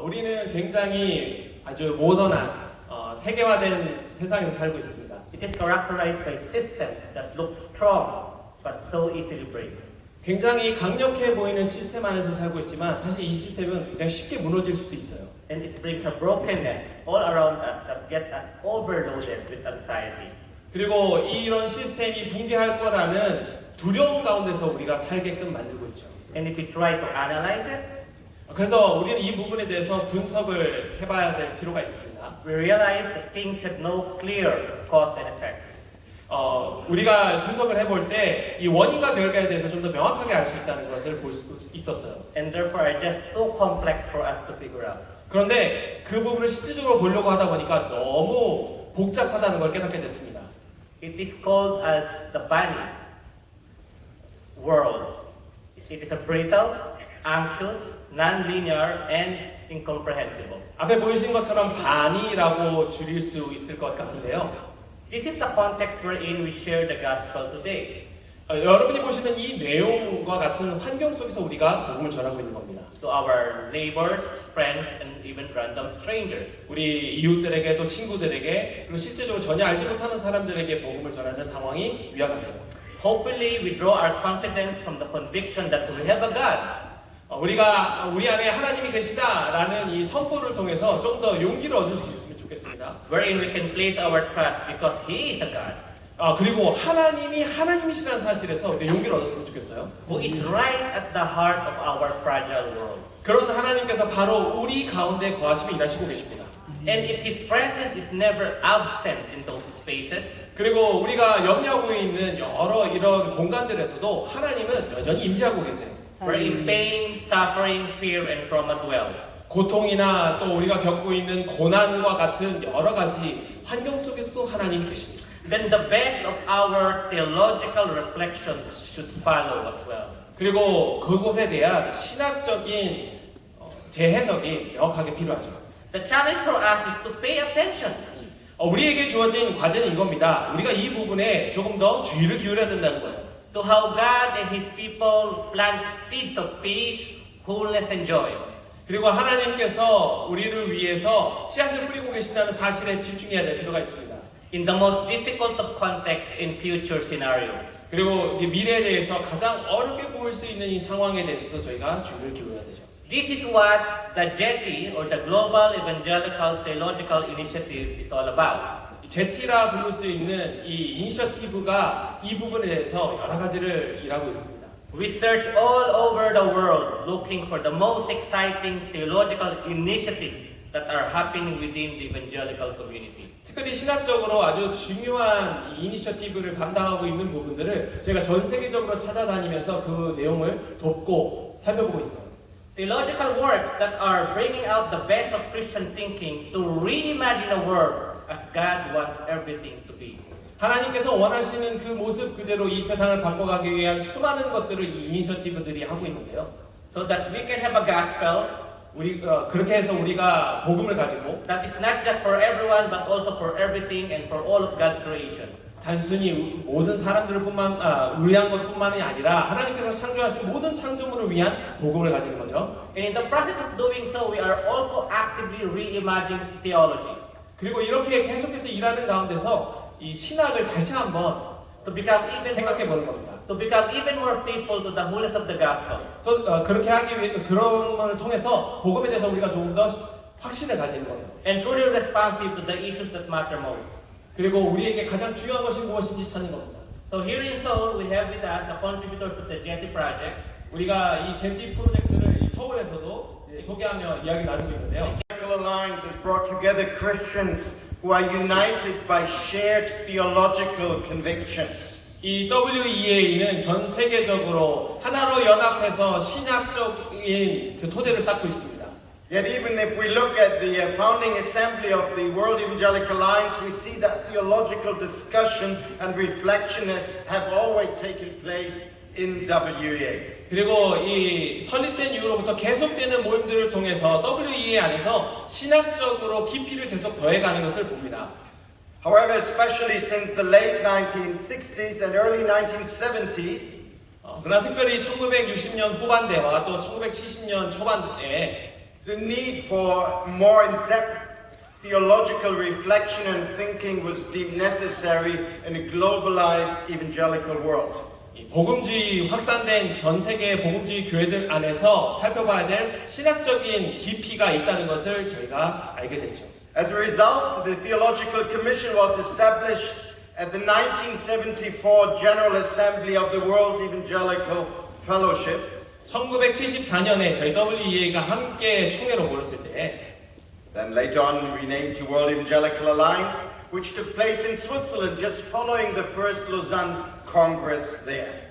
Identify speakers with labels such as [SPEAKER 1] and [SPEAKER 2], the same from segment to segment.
[SPEAKER 1] 우리는 굉장히 아주 모던한 세계화된 세상에서 살고 있습니다.
[SPEAKER 2] It is characterized by systems that look strong but so easily break.
[SPEAKER 1] 굉장히 강력해 보이는 시스템 안에서 살고 있지만 사실 이 시스템은 굉장히 쉽게 무너질 수도 있어요.
[SPEAKER 2] And it brings a brokenness all around us that get us overloaded with anxiety.
[SPEAKER 1] 그리고 이런 시스템이 붕괴할 거라는 두려움 가운데서 우리가 살게끔 만들고 있죠.
[SPEAKER 2] And if we try to analyze it,
[SPEAKER 1] 그래서 우리는 이 부분에 대해서 분석을 해봐야 될 필요가 있습니다.
[SPEAKER 2] we realize that things have no clear cause and effect.
[SPEAKER 1] 우리가 분석을 해볼 때 이 원인과 결과에 대해서 좀 더 명확하게 알 수 있다는 것을 볼 수 있었어요.
[SPEAKER 2] And therefore are just too complex for us to figure out.
[SPEAKER 1] 그런데 그 부분을 실질적으로 보려고 하다 보니까 너무 복잡하다는 걸 깨닫게 됐습니다.
[SPEAKER 2] It is called as the bunny world. It is a brittle, anxious, non-linear, and incomprehensible.
[SPEAKER 1] 앞에 보이신 것처럼 반이라고 줄일 수 있을 것 같은데요.
[SPEAKER 2] This is the context wherein we share the gospel today.
[SPEAKER 1] 여러분이 보시는 이 내용과 같은 환경 속에서 우리가 복음을 전하고 있는 겁니다.
[SPEAKER 2] To our neighbors, friends, and even random strangers.
[SPEAKER 1] 우리 이웃들에게 또 친구들에게 그리고 실제적으로 전혀 알지 못하는 사람들에게 복음을 전하는 상황이 위와 같아요.
[SPEAKER 2] Hopefully, we draw our confidence from the conviction that we have a God.
[SPEAKER 1] 우리가 우리 안에 하나님이 계시다라는 이 선포를 통해서 좀 더 용기를 얻을 수 있으면 좋겠습니다.
[SPEAKER 2] Wherein we can place our trust because He is a God.
[SPEAKER 1] 그리고 하나님이 하나님이시라는 사실에서 우리가 용기를 얻었으면 좋겠어요.
[SPEAKER 2] Who is right at the heart of our fragile world.
[SPEAKER 1] 그런 하나님께서 바로 우리 가운데 거하시며 일하시고 계십니다.
[SPEAKER 2] And if His presence is never absent in those spaces,
[SPEAKER 1] 그리고 우리가 염려하고 있는 여러 이런 공간들에서도 하나님은 여전히 임재하고 계세요.
[SPEAKER 2] wherein pain, suffering, fear, and trauma dwell.
[SPEAKER 1] 고통이나 또 우리가 겪고 있는 고난과 같은 여러 가지 환경 속에서도 하나님이 계십니다.
[SPEAKER 2] Then the best of our theological reflections should follow as well.
[SPEAKER 1] 그리고 그곳에 대한 신학적인 재해석이 명확하게 필요하죠.
[SPEAKER 2] The challenge for us is to pay attention.
[SPEAKER 1] 우리에게 주어진 과제는 이겁니다. 우리가 이 부분에 조금 더 주의를 기울여야 된다는 거예요.
[SPEAKER 2] To how God and His people plant seeds of peace, wholeness, and joy.
[SPEAKER 1] 그리고 하나님께서 우리를 위해서 씨앗을 뿌리고 계신다는 사실에 집중해야 될 필요가 있습니다.
[SPEAKER 2] In the most difficult of contexts in future scenarios.
[SPEAKER 1] 그리고 미래에 대해서 가장 어렵게 보일 수 있는 이 상황에 대해서도 저희가 주의를 기울여야 되죠.
[SPEAKER 2] This is what the GETI or the Global Evangelical Theological Initiative is all about.
[SPEAKER 1] 제티라 부를 수 있는 이 이니셔티브가 이 부분에 대해서 여러 가지를 일하고 있습니다.
[SPEAKER 2] We search all over the world looking for the most exciting theological initiatives that are happening within the evangelical community.
[SPEAKER 1] 특별히 신학적으로 아주 중요한 이 이니셔티브를 감당하고 있는 부분들을 저희가 전 세계적으로 찾아다니면서 그 내용을 돕고 살펴보고 있어요.
[SPEAKER 2] Theological works that are bringing out the best of Christian thinking to reimagine a world as God wants everything to be.
[SPEAKER 1] 하나님께서 원하시는 그 모습 그대로 이 세상을 바꿔가기 위한 수많은 것들을 이 이니셔티브들이 하고 있는데요.
[SPEAKER 2] So that we can have a gospel
[SPEAKER 1] 그렇게 해서 우리가 복음을 가지고
[SPEAKER 2] that is not just for everyone but also for everything and for all of God's creation.
[SPEAKER 1] 단순히 모든 사람들을 위한 것뿐만이 아니라 하나님께서 창조하신 모든 창조물을 위한 복음을 가지는 거죠.
[SPEAKER 2] And in the process of doing so, we are also actively reimagining theology.
[SPEAKER 1] 그리고 이렇게 계속해서 일하는 가운데서 이 신학을 다시 한번
[SPEAKER 2] To become even
[SPEAKER 1] 생각해 보는 겁니다.
[SPEAKER 2] to become even more faithful to the wholeness of the gospel.
[SPEAKER 1] 그렇게 하기 위해 그런 것을 통해서 복음에 대해서 우리가 조금 더 확신을 가지는 거예요.
[SPEAKER 2] And truly responsive to the issues that matter most.
[SPEAKER 1] 그리고 우리에게 가장 중요한 것이 무엇인지 찾는 겁니다.
[SPEAKER 2] So here in Seoul, we have with us the contributors to the GETI project.
[SPEAKER 1] 우리가 이 제티 프로젝트를 이 서울에서도 소개하며 이야기를 나누고 있는데요.
[SPEAKER 3] Evangelical Alliance has brought together Christians who are united by shared theological convictions.
[SPEAKER 1] 이 WEA는 전 세계적으로 하나로 연합해서 신학적인 그 토대를 쌓고 있습니다.
[SPEAKER 3] Yet even if we look at the founding assembly of the World Evangelical Alliance, we see that theological discussion and reflection have always taken place in WEA.
[SPEAKER 1] 그리고 이 설립된 이후로부터 계속되는 모임들을 통해서 WEA 안에서 신학적으로 깊이를 계속 더해가는 것을 봅니다.
[SPEAKER 3] However, especially since the late 1960s and early 1970s,
[SPEAKER 1] 그러나 특별히 1960년 후반대와 또 1970년 초반에
[SPEAKER 3] The need for more in-depth theological reflection and thinking was deemed necessary in a globalized evangelical world.
[SPEAKER 1] 이 복음주의 확산된 전 세계 복음주의 교회들 안에서 살펴봐야 될 신학적인 깊이가 있다는 것을 저희가 알게 됐죠.
[SPEAKER 3] As a result, the Theological Commission was established at the 1974 General Assembly of the World Evangelical Fellowship.
[SPEAKER 1] 1974년에 저희 WEA가 함께 총회로 모였을 때
[SPEAKER 3] Then later on renamed to World Evangelical Alliance, which took place in Switzerland just following the first Lausanne Congress there.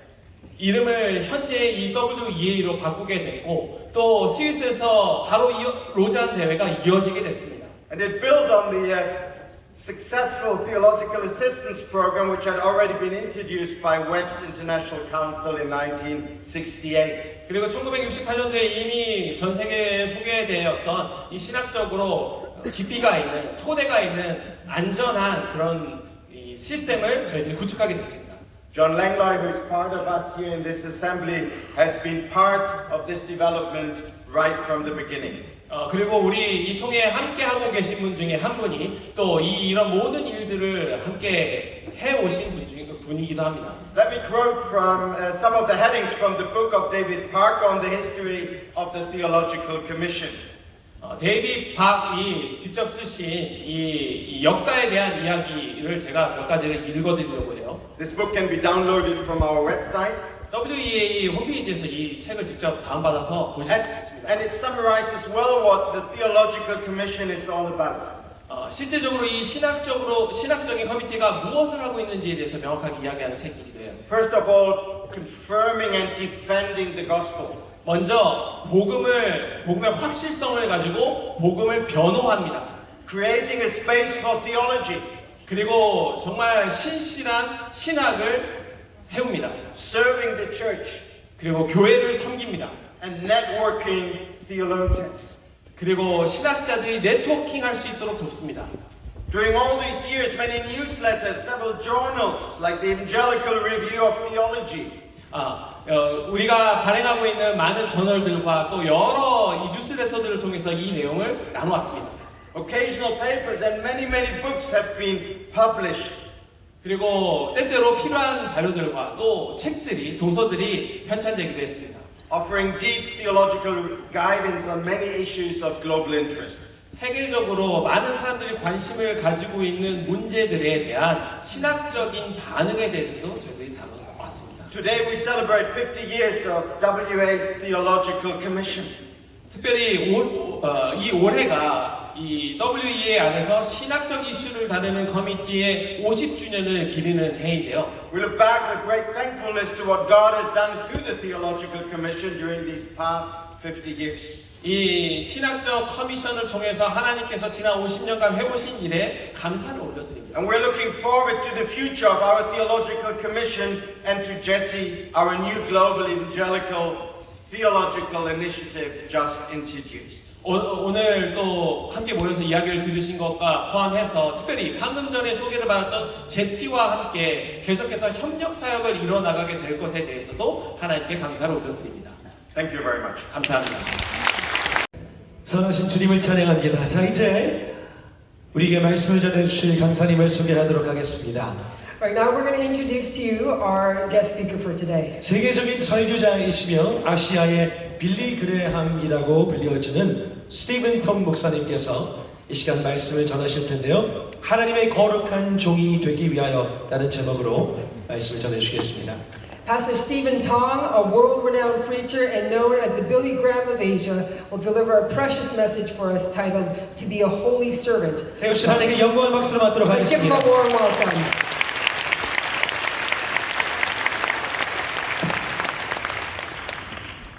[SPEAKER 1] 이름을 현재 이 WEA로 바꾸게 됐고 또 스위스에서 바로 로잔 대회가 이어지게 됐습니다.
[SPEAKER 3] And it built on the successful theological assistance program which had already been introduced by WEF's International Council in 1968.
[SPEAKER 1] 그리고 1968년도에 이미 전 세계에 소개되었던 이 신학적으로 깊이가 있는 토대가 있는 안전한 그런 이 시스템을 저희들이 구축하게 됐습니다.
[SPEAKER 3] John Langlois, who is part of us here in this assembly, has been part of this development right from the beginning.
[SPEAKER 1] 그리고 우리 이 총회에 함께 하고 계신 분 중에 한 분이 또 이런 모든 일들을 함께 해오신 분 중에 분이기도 합니다.
[SPEAKER 3] Let me quote from some of the headings from the book of David Parker on the history of the Theological Commission.
[SPEAKER 1] 데이비드 박이 직접 쓰신 이 역사에 대한 이야기를 제가 몇 가지를 읽어드리려고 해요.
[SPEAKER 3] This book can be downloaded from our website.
[SPEAKER 1] WEA 홈페이지에서 이 책을 직접 다운받아서 보실 수 있습니다.
[SPEAKER 3] And it summarizes well what the Theological Commission is all about.
[SPEAKER 1] 실제적으로 이 신학적인 커미티가 무엇을 하고 있는지에 대해서 명확하게 이야기하는 책이기도 해요.
[SPEAKER 3] First of all, confirming and defending the gospel.
[SPEAKER 1] 먼저 복음의 확실성을 가지고 복음을 변호합니다.
[SPEAKER 3] Creating a space for theology.
[SPEAKER 1] 그리고 정말 신실한 신학을 세웁니다.
[SPEAKER 3] Serving the church.
[SPEAKER 1] 그리고 교회를 섬깁니다.
[SPEAKER 3] And networking theologians.
[SPEAKER 1] 그리고 신학자들이 네트워킹 할 수 있도록 돕습니다.
[SPEAKER 3] During all these years, many newsletters, several journals, like the Evangelical Review of Theology,
[SPEAKER 1] 우리가 발행하고 있는 많은 저널들과 또 여러 이 뉴스레터들을 통해서 이 내용을 나눠왔습니다.
[SPEAKER 3] occasional papers, and many books have been published.
[SPEAKER 1] 그리고 때때로 필요한 자료들과 또 책들이, 도서들이 편찬되기도 했습니다.
[SPEAKER 3] Offering deep theological guidance on many issues of global interest.
[SPEAKER 1] 세계적으로 많은 사람들이 관심을 가지고 있는 문제들에 대한 신학적인 반응에 대해서도 저희들이 다뤄왔습니다.
[SPEAKER 3] Today we celebrate 50 years of WA's Theological Commission.
[SPEAKER 1] 특별히 이 올해가 이 WEA 안에서 신학적 이슈를 다루는 커미티의 50주년을 기리는 해인데요.
[SPEAKER 3] We look back with great thankfulness to what God has done through the Theological Commission during these past 50 years.
[SPEAKER 1] 이 신학적 커미션을 통해서 하나님께서 지난 50년간 해오신 일에 감사를 올려드립니다.
[SPEAKER 3] And we're looking forward to the future of our Theological Commission and to Jetty, our new global evangelical theological initiative just introduced.
[SPEAKER 1] 오늘 또 함께 모여서 이야기를 들으신 것과 포함해서 특별히 방금 전에 소개를 받았던 제티와 함께 계속해서 협력 사역을 이뤄나가게 될 것에 대해서도 하나님께 감사를 올려드립니다.
[SPEAKER 3] Thank you very much.
[SPEAKER 1] 감사합니다.
[SPEAKER 4] 선하신 주님을 찬양합니다. 자, 이제 우리에게 말씀을 전해주실 강사님을 소개하도록 하겠습니다.
[SPEAKER 5] Right now we're going to introduce to you our guest speaker for today.
[SPEAKER 4] 세계적인 설교자이시며 아시아의 빌리 그레함이라고 불려지는 스티븐 톰 목사님께서 이 시간 말씀을 전하실 텐데요. 하나님의 거룩한 종이 되기 위하여 라는 제목으로 말씀을 전해주시겠습니다.
[SPEAKER 5] Pastor Stephen Tong, a world-renowned preacher and known as the Billy Graham of Asia, will deliver a precious message for us titled "To be a Holy Servant."
[SPEAKER 4] 세우신 하나님께 영광의 박수를 받도록
[SPEAKER 5] Let's give him
[SPEAKER 4] 하겠습니다.
[SPEAKER 5] a warm welcome.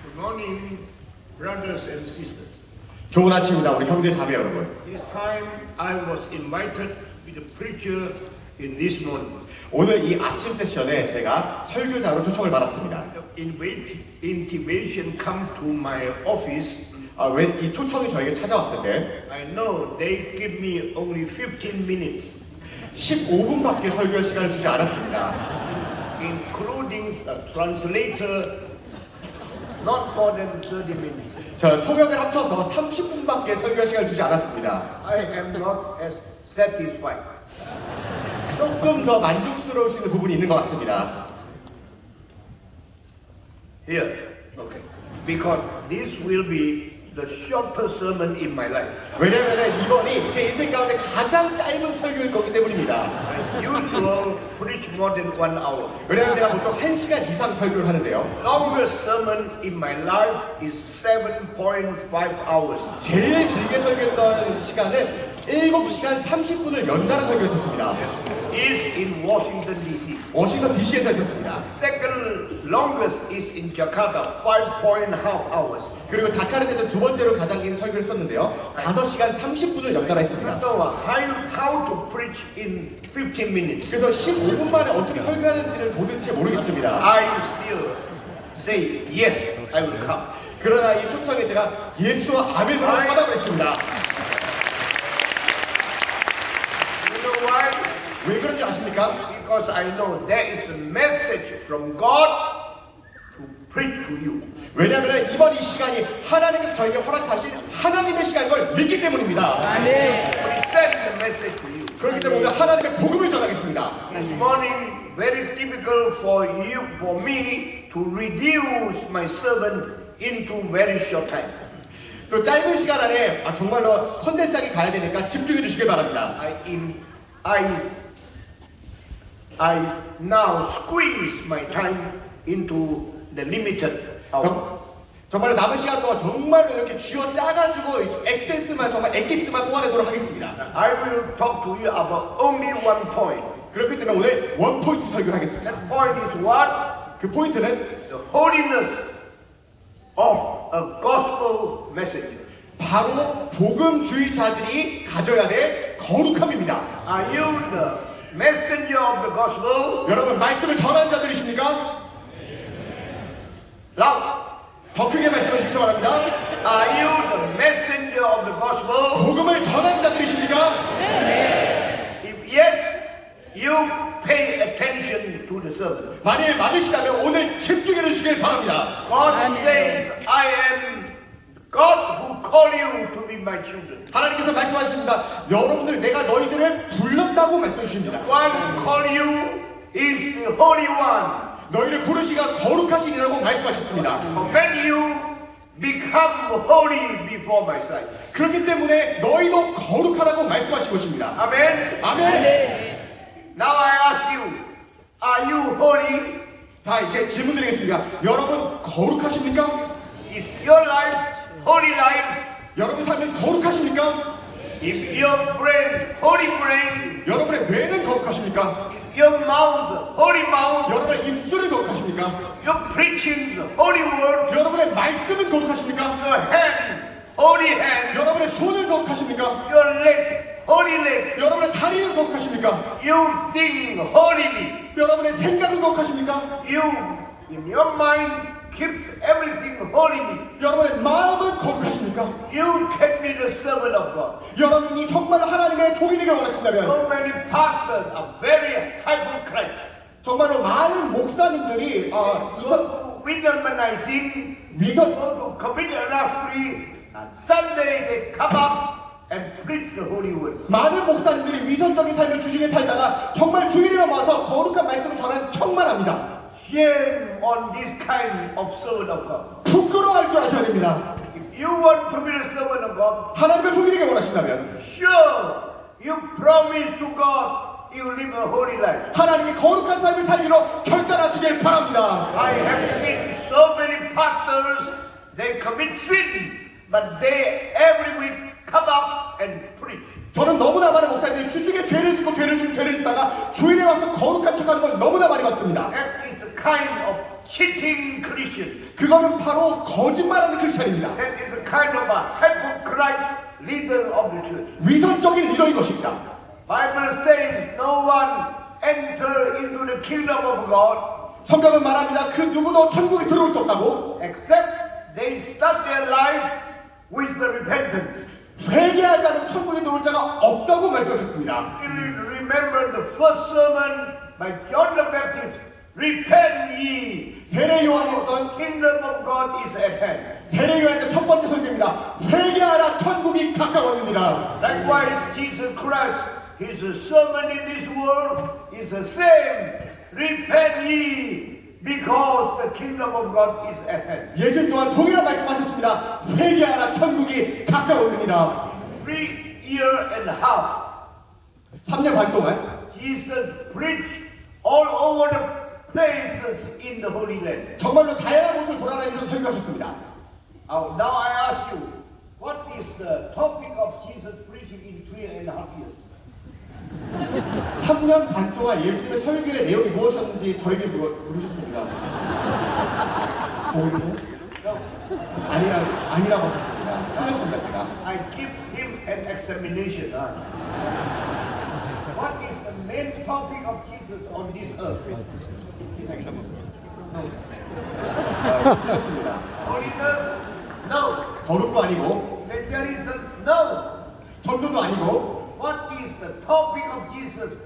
[SPEAKER 6] Good morning, brothers and sisters.
[SPEAKER 7] 좋은 아침입니다, 우리 형제 자매 여러분.
[SPEAKER 6] This time I was invited to be the preacher in this morning.
[SPEAKER 7] 오늘 이 아침 세션에 제가 설교자로 초청을 받았습니다.
[SPEAKER 6] Intimation come to my office.
[SPEAKER 7] 왜 이 초청이 저에게 찾아왔을 때
[SPEAKER 6] I know they give me only 15 minutes,
[SPEAKER 7] 15분밖에 설교할 시간을 주지 않았습니다.
[SPEAKER 6] including a translator not more than 30 minutes.
[SPEAKER 7] 저 통역을 합쳐서 30분밖에 설교 시간을 주지 않았습니다.
[SPEAKER 6] I am not as satisfied.
[SPEAKER 7] 조금 더 만족스러울 수 있는 부분이 있는 것 같습니다.
[SPEAKER 6] Here, okay. Because this will be the shortest sermon in my life.
[SPEAKER 7] 왜냐하면 이번이 제 인생 가운데 가장 짧은 설교일 거기 때문입니다.
[SPEAKER 6] I usually preach more than 1 hour.
[SPEAKER 7] 왜냐하면 제가 보통 1시간 이상 설교를 하는데요.
[SPEAKER 6] Longest sermon in my life is 7.5 hours.
[SPEAKER 7] 제일 길게 설교했던 시간은 7시간 30분을 연달아 설교했었습니다.
[SPEAKER 6] Is in Washington D.C.
[SPEAKER 7] 워싱턴 DC에서 했었습니다.
[SPEAKER 6] Second longest is in Jakarta, 5.5 hours.
[SPEAKER 7] 그리고 자카르타에서 두 번째로 가장 긴 설교를 했었는데요. 5시간 30분을 연달아 했습니다.
[SPEAKER 6] So how to preach in 15 minutes?
[SPEAKER 7] 그래서 15분 만에 어떻게 설교하는지를 도대체 모르겠습니다.
[SPEAKER 6] I still say yes, I will come.
[SPEAKER 7] 그러나 이 초청에 제가 예수와 아멘으로 화답을 했습니다.
[SPEAKER 6] You know why?
[SPEAKER 7] 왜 그런지 아십니까?
[SPEAKER 6] Because I know there is a message from God to preach to you.
[SPEAKER 7] 왜냐하면 이번 이 시간이 하나님께서 저에게 허락하신 하나님의 시간인 걸 믿기 때문입니다.
[SPEAKER 6] Present the message to you.
[SPEAKER 7] 그렇기 때문에 오늘 하나님의 복음을 전하겠습니다.
[SPEAKER 6] This morning, very typical for you, for me to reduce my sermon into very short time.
[SPEAKER 7] 또 짧은 시간 안에 정말로 컨덴스하게 가야 되니까 집중해 주시길 바랍니다.
[SPEAKER 6] I now squeeze my time into the limited hour.
[SPEAKER 7] 정말 남은 시간 동안 정말로 이렇게 쥐어 짜가지고 엑센스만 정말 엑기스만 뽑아내도록 하겠습니다.
[SPEAKER 6] I will talk to you about only one point.
[SPEAKER 7] 그렇기 때문에 오늘 원 포인트 설교를 하겠습니다.
[SPEAKER 6] That point is what?
[SPEAKER 7] 그 포인트는
[SPEAKER 6] The holiness of a gospel messenger.
[SPEAKER 7] 바로 복음주의자들이 가져야 될 거룩함입니다.
[SPEAKER 6] Are you the messenger of the gospel?
[SPEAKER 7] 여러분 말씀을 전하는 자들이십니까?
[SPEAKER 6] Loud.
[SPEAKER 7] 더 크게 말씀해 주시기 바랍니다.
[SPEAKER 6] Are you the messenger of the gospel?
[SPEAKER 7] 복음을 전하는 자들이십니까?
[SPEAKER 6] If yes, you pay attention to the sermon.
[SPEAKER 7] 만일 맞으시다면 오늘 집중해 주시길 바랍니다.
[SPEAKER 6] God says, I am God who called you to be my children.
[SPEAKER 7] 하나님께서 말씀하십니다. 여러분들 내가 너희들을 불렀다고 말씀해 주십니다.
[SPEAKER 6] One call you is the Holy One.
[SPEAKER 7] 너희를 부르시가 거룩하시리라고 말씀하셨습니다.
[SPEAKER 6] When you become holy before my sight.
[SPEAKER 7] 그렇기 때문에 너희도 거룩하라고 말씀하신 것입니다.
[SPEAKER 6] Amen.
[SPEAKER 7] 아멘.
[SPEAKER 6] Now I ask you, are you holy?
[SPEAKER 7] 다 이제 질문 드리겠습니다. 여러분 거룩하십니까?
[SPEAKER 6] Is your life holy life?
[SPEAKER 7] 여러분 삶은 거룩하십니까?
[SPEAKER 6] If your brain holy brain,
[SPEAKER 7] 여러분의 뇌는 거룩하십니까?
[SPEAKER 6] your mouth holy mouth,
[SPEAKER 7] 여러분의 입술은 거룩하십니까?
[SPEAKER 6] your preaching holy word,
[SPEAKER 7] 여러분의 말씀은 거룩하십니까?
[SPEAKER 6] your hand holy hand,
[SPEAKER 7] 여러분의 손은 거룩하십니까?
[SPEAKER 6] your leg holy legs,
[SPEAKER 7] 여러분의 다리는 거룩하십니까?
[SPEAKER 6] you think holily,
[SPEAKER 7] 여러분의 생각은 거룩하십니까?
[SPEAKER 6] you in your mind keeps everything holily.
[SPEAKER 7] 여러분의 마음은 거룩하십니까?
[SPEAKER 6] You can be the servant of God.
[SPEAKER 7] 여러분이 정말 하나님의 종이 되길 원하신다면
[SPEAKER 6] So many pastors are very hypocrite.
[SPEAKER 7] 정말로 많은 목사님들이
[SPEAKER 6] Go to Womanizer,
[SPEAKER 7] 위선
[SPEAKER 6] go to commit adultery, and Sunday they come up and preach the holy word.
[SPEAKER 7] 많은 목사님들이 위선적인 삶을 주중에 살다가 정말 주일에만 와서 거룩한 말씀을 전하는 척만 합니다.
[SPEAKER 6] Shame on this kind of servant of God.
[SPEAKER 7] 부끄러워할 줄 아셔야 됩니다.
[SPEAKER 6] If you want to be the servant of God,
[SPEAKER 7] 하나님의 종이 되길 원하신다면
[SPEAKER 6] sure, you promise to God you live a holy life.
[SPEAKER 7] 하나님께 거룩한 삶을 살기로 결단하시길 바랍니다.
[SPEAKER 6] I have seen so many pastors, they commit sin, but they every week come up and preach.
[SPEAKER 7] 저는 너무나 많은 목사님들이 주중에 죄를 짓고 죄를 짓다가 주일에 와서 거룩한 척하는 걸 너무나 많이 봤습니다.
[SPEAKER 6] That is a kind of cheating Christian.
[SPEAKER 7] 그거는 바로 거짓말하는 크리스천입니다.
[SPEAKER 6] That is a kind of a hypocrite leader of the church.
[SPEAKER 7] 위선적인 리더인 것입니다.
[SPEAKER 6] Bible says no one enter into the kingdom of God
[SPEAKER 7] 성경은 말합니다. 그 누구도 천국에 들어올 수 없다고
[SPEAKER 6] except they start their life with the repentance.
[SPEAKER 7] 회개하지 않으면 천국에 들어올 자가 없다고 말씀하셨습니다.
[SPEAKER 6] You remember the first sermon by John the Baptist. repent ye.
[SPEAKER 7] 세례 요한이 했던
[SPEAKER 6] Kingdom of God is at hand.
[SPEAKER 7] 세례 요한의 첫 번째 설교입니다. 회개하라 천국이 가까웠느니라.
[SPEAKER 6] Likewise, Jesus Christ, his sermon in this world is the same. Repent ye, because the kingdom of God is at hand.
[SPEAKER 7] 예수님 또한 동일한 말씀하셨습니다. 회개하라 천국이 가까웠느니라.
[SPEAKER 6] 3.5 years,
[SPEAKER 7] 3년 반 동안
[SPEAKER 6] Jesus preached all over the places in the Holy Land.
[SPEAKER 7] 정말로 다양한 곳을 돌아다니면서 설교하셨습니다.
[SPEAKER 6] Now I ask you, what is the topic of Jesus preaching in 3.5 years?
[SPEAKER 7] 3년 반 동안 예수님의 설교의 내용이 무엇이었는지 저에게 물으셨습니다. Holiness? 아니라고 하셨습니다. 틀렸습니다, 제가.
[SPEAKER 6] I give him an examination. What is the main topic of Jesus on this earth?
[SPEAKER 7] 틀렸습니다.
[SPEAKER 6] Holiness? No.
[SPEAKER 7] 거룩도 아니고,
[SPEAKER 6] Evangelism? No.
[SPEAKER 7] 전도도 아니고,
[SPEAKER 6] What is the topic of Jesus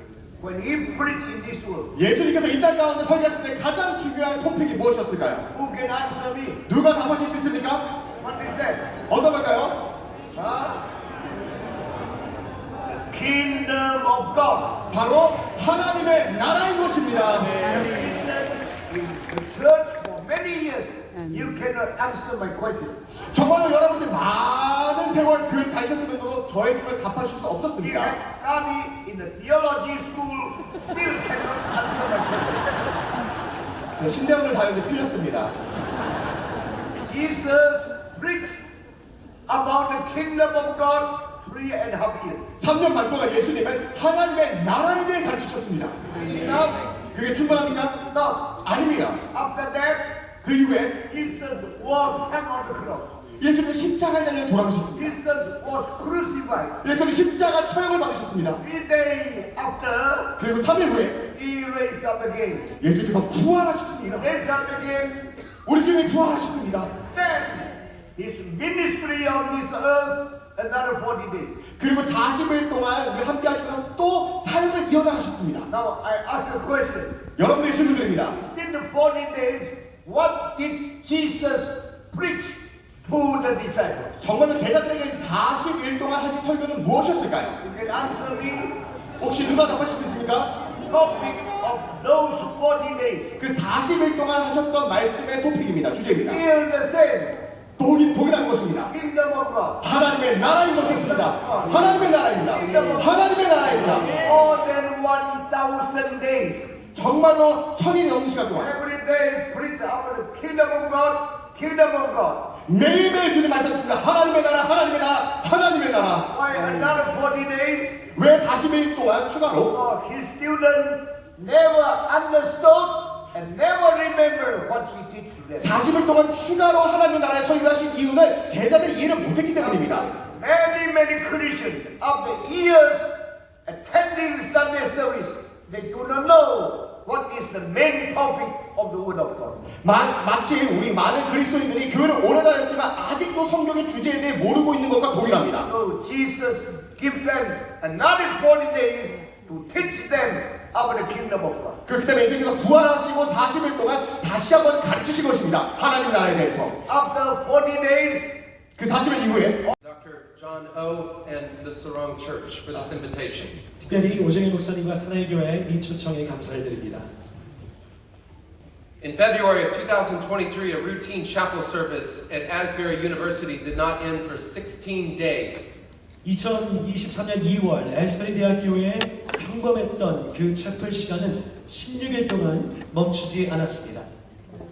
[SPEAKER 6] when he preached in this world?
[SPEAKER 7] 예수님께서 이 땅 가운데 설교하실 때 가장 중요한 토픽이 무엇이었을까요?
[SPEAKER 6] Who can answer me?
[SPEAKER 7] 누가 답하실 수 있습니까?
[SPEAKER 6] What is that?
[SPEAKER 7] 어떤 걸까요?
[SPEAKER 6] Huh? The kingdom of God.
[SPEAKER 7] 바로 하나님의 나라인 것입니다.
[SPEAKER 6] He said in the church for many years, you cannot answer my question.
[SPEAKER 7] 정말로 여러분들 많은 세월 교회 다니셨으면서도 저의 질문을 답하실 수
[SPEAKER 6] He
[SPEAKER 7] 없었습니다.
[SPEAKER 6] had studied in the theology school, still cannot answer my question.
[SPEAKER 7] 저 신대학을 다녔는데 틀렸습니다.
[SPEAKER 6] Jesus preached about the kingdom of God 3.5 years.
[SPEAKER 7] 3년 반 동안 예수님은 하나님의 나라에 대해 가르치셨습니다.
[SPEAKER 6] Enough?
[SPEAKER 7] 그게 충분합니까?
[SPEAKER 6] No.
[SPEAKER 7] 아닙니다.
[SPEAKER 6] After that,
[SPEAKER 7] 그 이후에
[SPEAKER 6] Jesus was hung on the cross.
[SPEAKER 7] 예수님은 십자가에 달려 돌아가셨습니다.
[SPEAKER 6] Jesus was crucified.
[SPEAKER 7] 예수님은 십자가 처형을 받으셨습니다.
[SPEAKER 6] 3 days after,
[SPEAKER 7] 그리고 3일 후에
[SPEAKER 6] he raised up again.
[SPEAKER 7] 예수님께서 부활하셨습니다.
[SPEAKER 6] Raised up again.
[SPEAKER 7] 우리 주님이 부활하셨습니다.
[SPEAKER 6] Then his ministry on this earth another 40 days.
[SPEAKER 7] 그리고 40일 동안 우리 함께 하시면서 또 삶을 이어나가셨습니다.
[SPEAKER 6] Now I ask a question.
[SPEAKER 7] 여러분들의 질문드립니다.
[SPEAKER 6] In the 40 days, what did Jesus preach to the disciples?
[SPEAKER 7] 정말로 제자들에게 40일 동안 하신 설교는 무엇이었을까요?
[SPEAKER 6] You can answer me.
[SPEAKER 7] 혹시 누가 답하실 수 있습니까?
[SPEAKER 6] Topic of those 40 days.
[SPEAKER 7] 그 40일 동안 하셨던 말씀의 토픽입니다. 주제입니다.
[SPEAKER 6] Still the same.
[SPEAKER 7] 동일한 것입니다.
[SPEAKER 6] Kingdom of God.
[SPEAKER 7] 하나님의 나라인 것이었습니다. 하나님의 나라입니다. 하나님의 나라입니다.
[SPEAKER 6] More than 1,000 days.
[SPEAKER 7] 정말로 1000이 넘는 시간 동안
[SPEAKER 6] Every day preach about the kingdom of God, kingdom of God.
[SPEAKER 7] 매일매일 주님 말씀하셨습니다. 하나님의 나라, 하나님의 나라, 하나님의 나라.
[SPEAKER 6] Why another 40 days?
[SPEAKER 7] 왜 40일 동안 추가로
[SPEAKER 6] His students never understood and never remember what he teaches them.
[SPEAKER 7] 40일 동안 추가로 하나님의 나라에 설교하신 이유는 제자들이 이해를 못했기 때문입니다.
[SPEAKER 6] Many Christians after years attending Sunday service, they do not know what is the main topic of the Word of God.
[SPEAKER 7] 마치 우리 많은 그리스도인들이 교회를 오래 다녔지만 아직도 성경의 주제에 대해 모르고 있는 것과 동일합니다.
[SPEAKER 6] So Jesus give them another 40 days to teach them about the kingdom of God.
[SPEAKER 7] 그렇기 때문에 예수님께서 부활하시고 40일 동안 다시 한번 가르치신 것입니다. 하나님 나라에 대해서.
[SPEAKER 6] After 40 days,
[SPEAKER 7] 그 40일 이후에
[SPEAKER 8] Dr. John O. and the Sarong Church for this invitation.
[SPEAKER 4] 특별히 오정희 목사님과 사랑의교회 이 초청에 감사를 드립니다.
[SPEAKER 8] In February of 2023, a routine chapel service at Asbury University did not end for 16 days.
[SPEAKER 4] 2023년 2월 에스베리 대학교에 평범했던 그 채플 시간은 16일 동안 멈추지 않았습니다.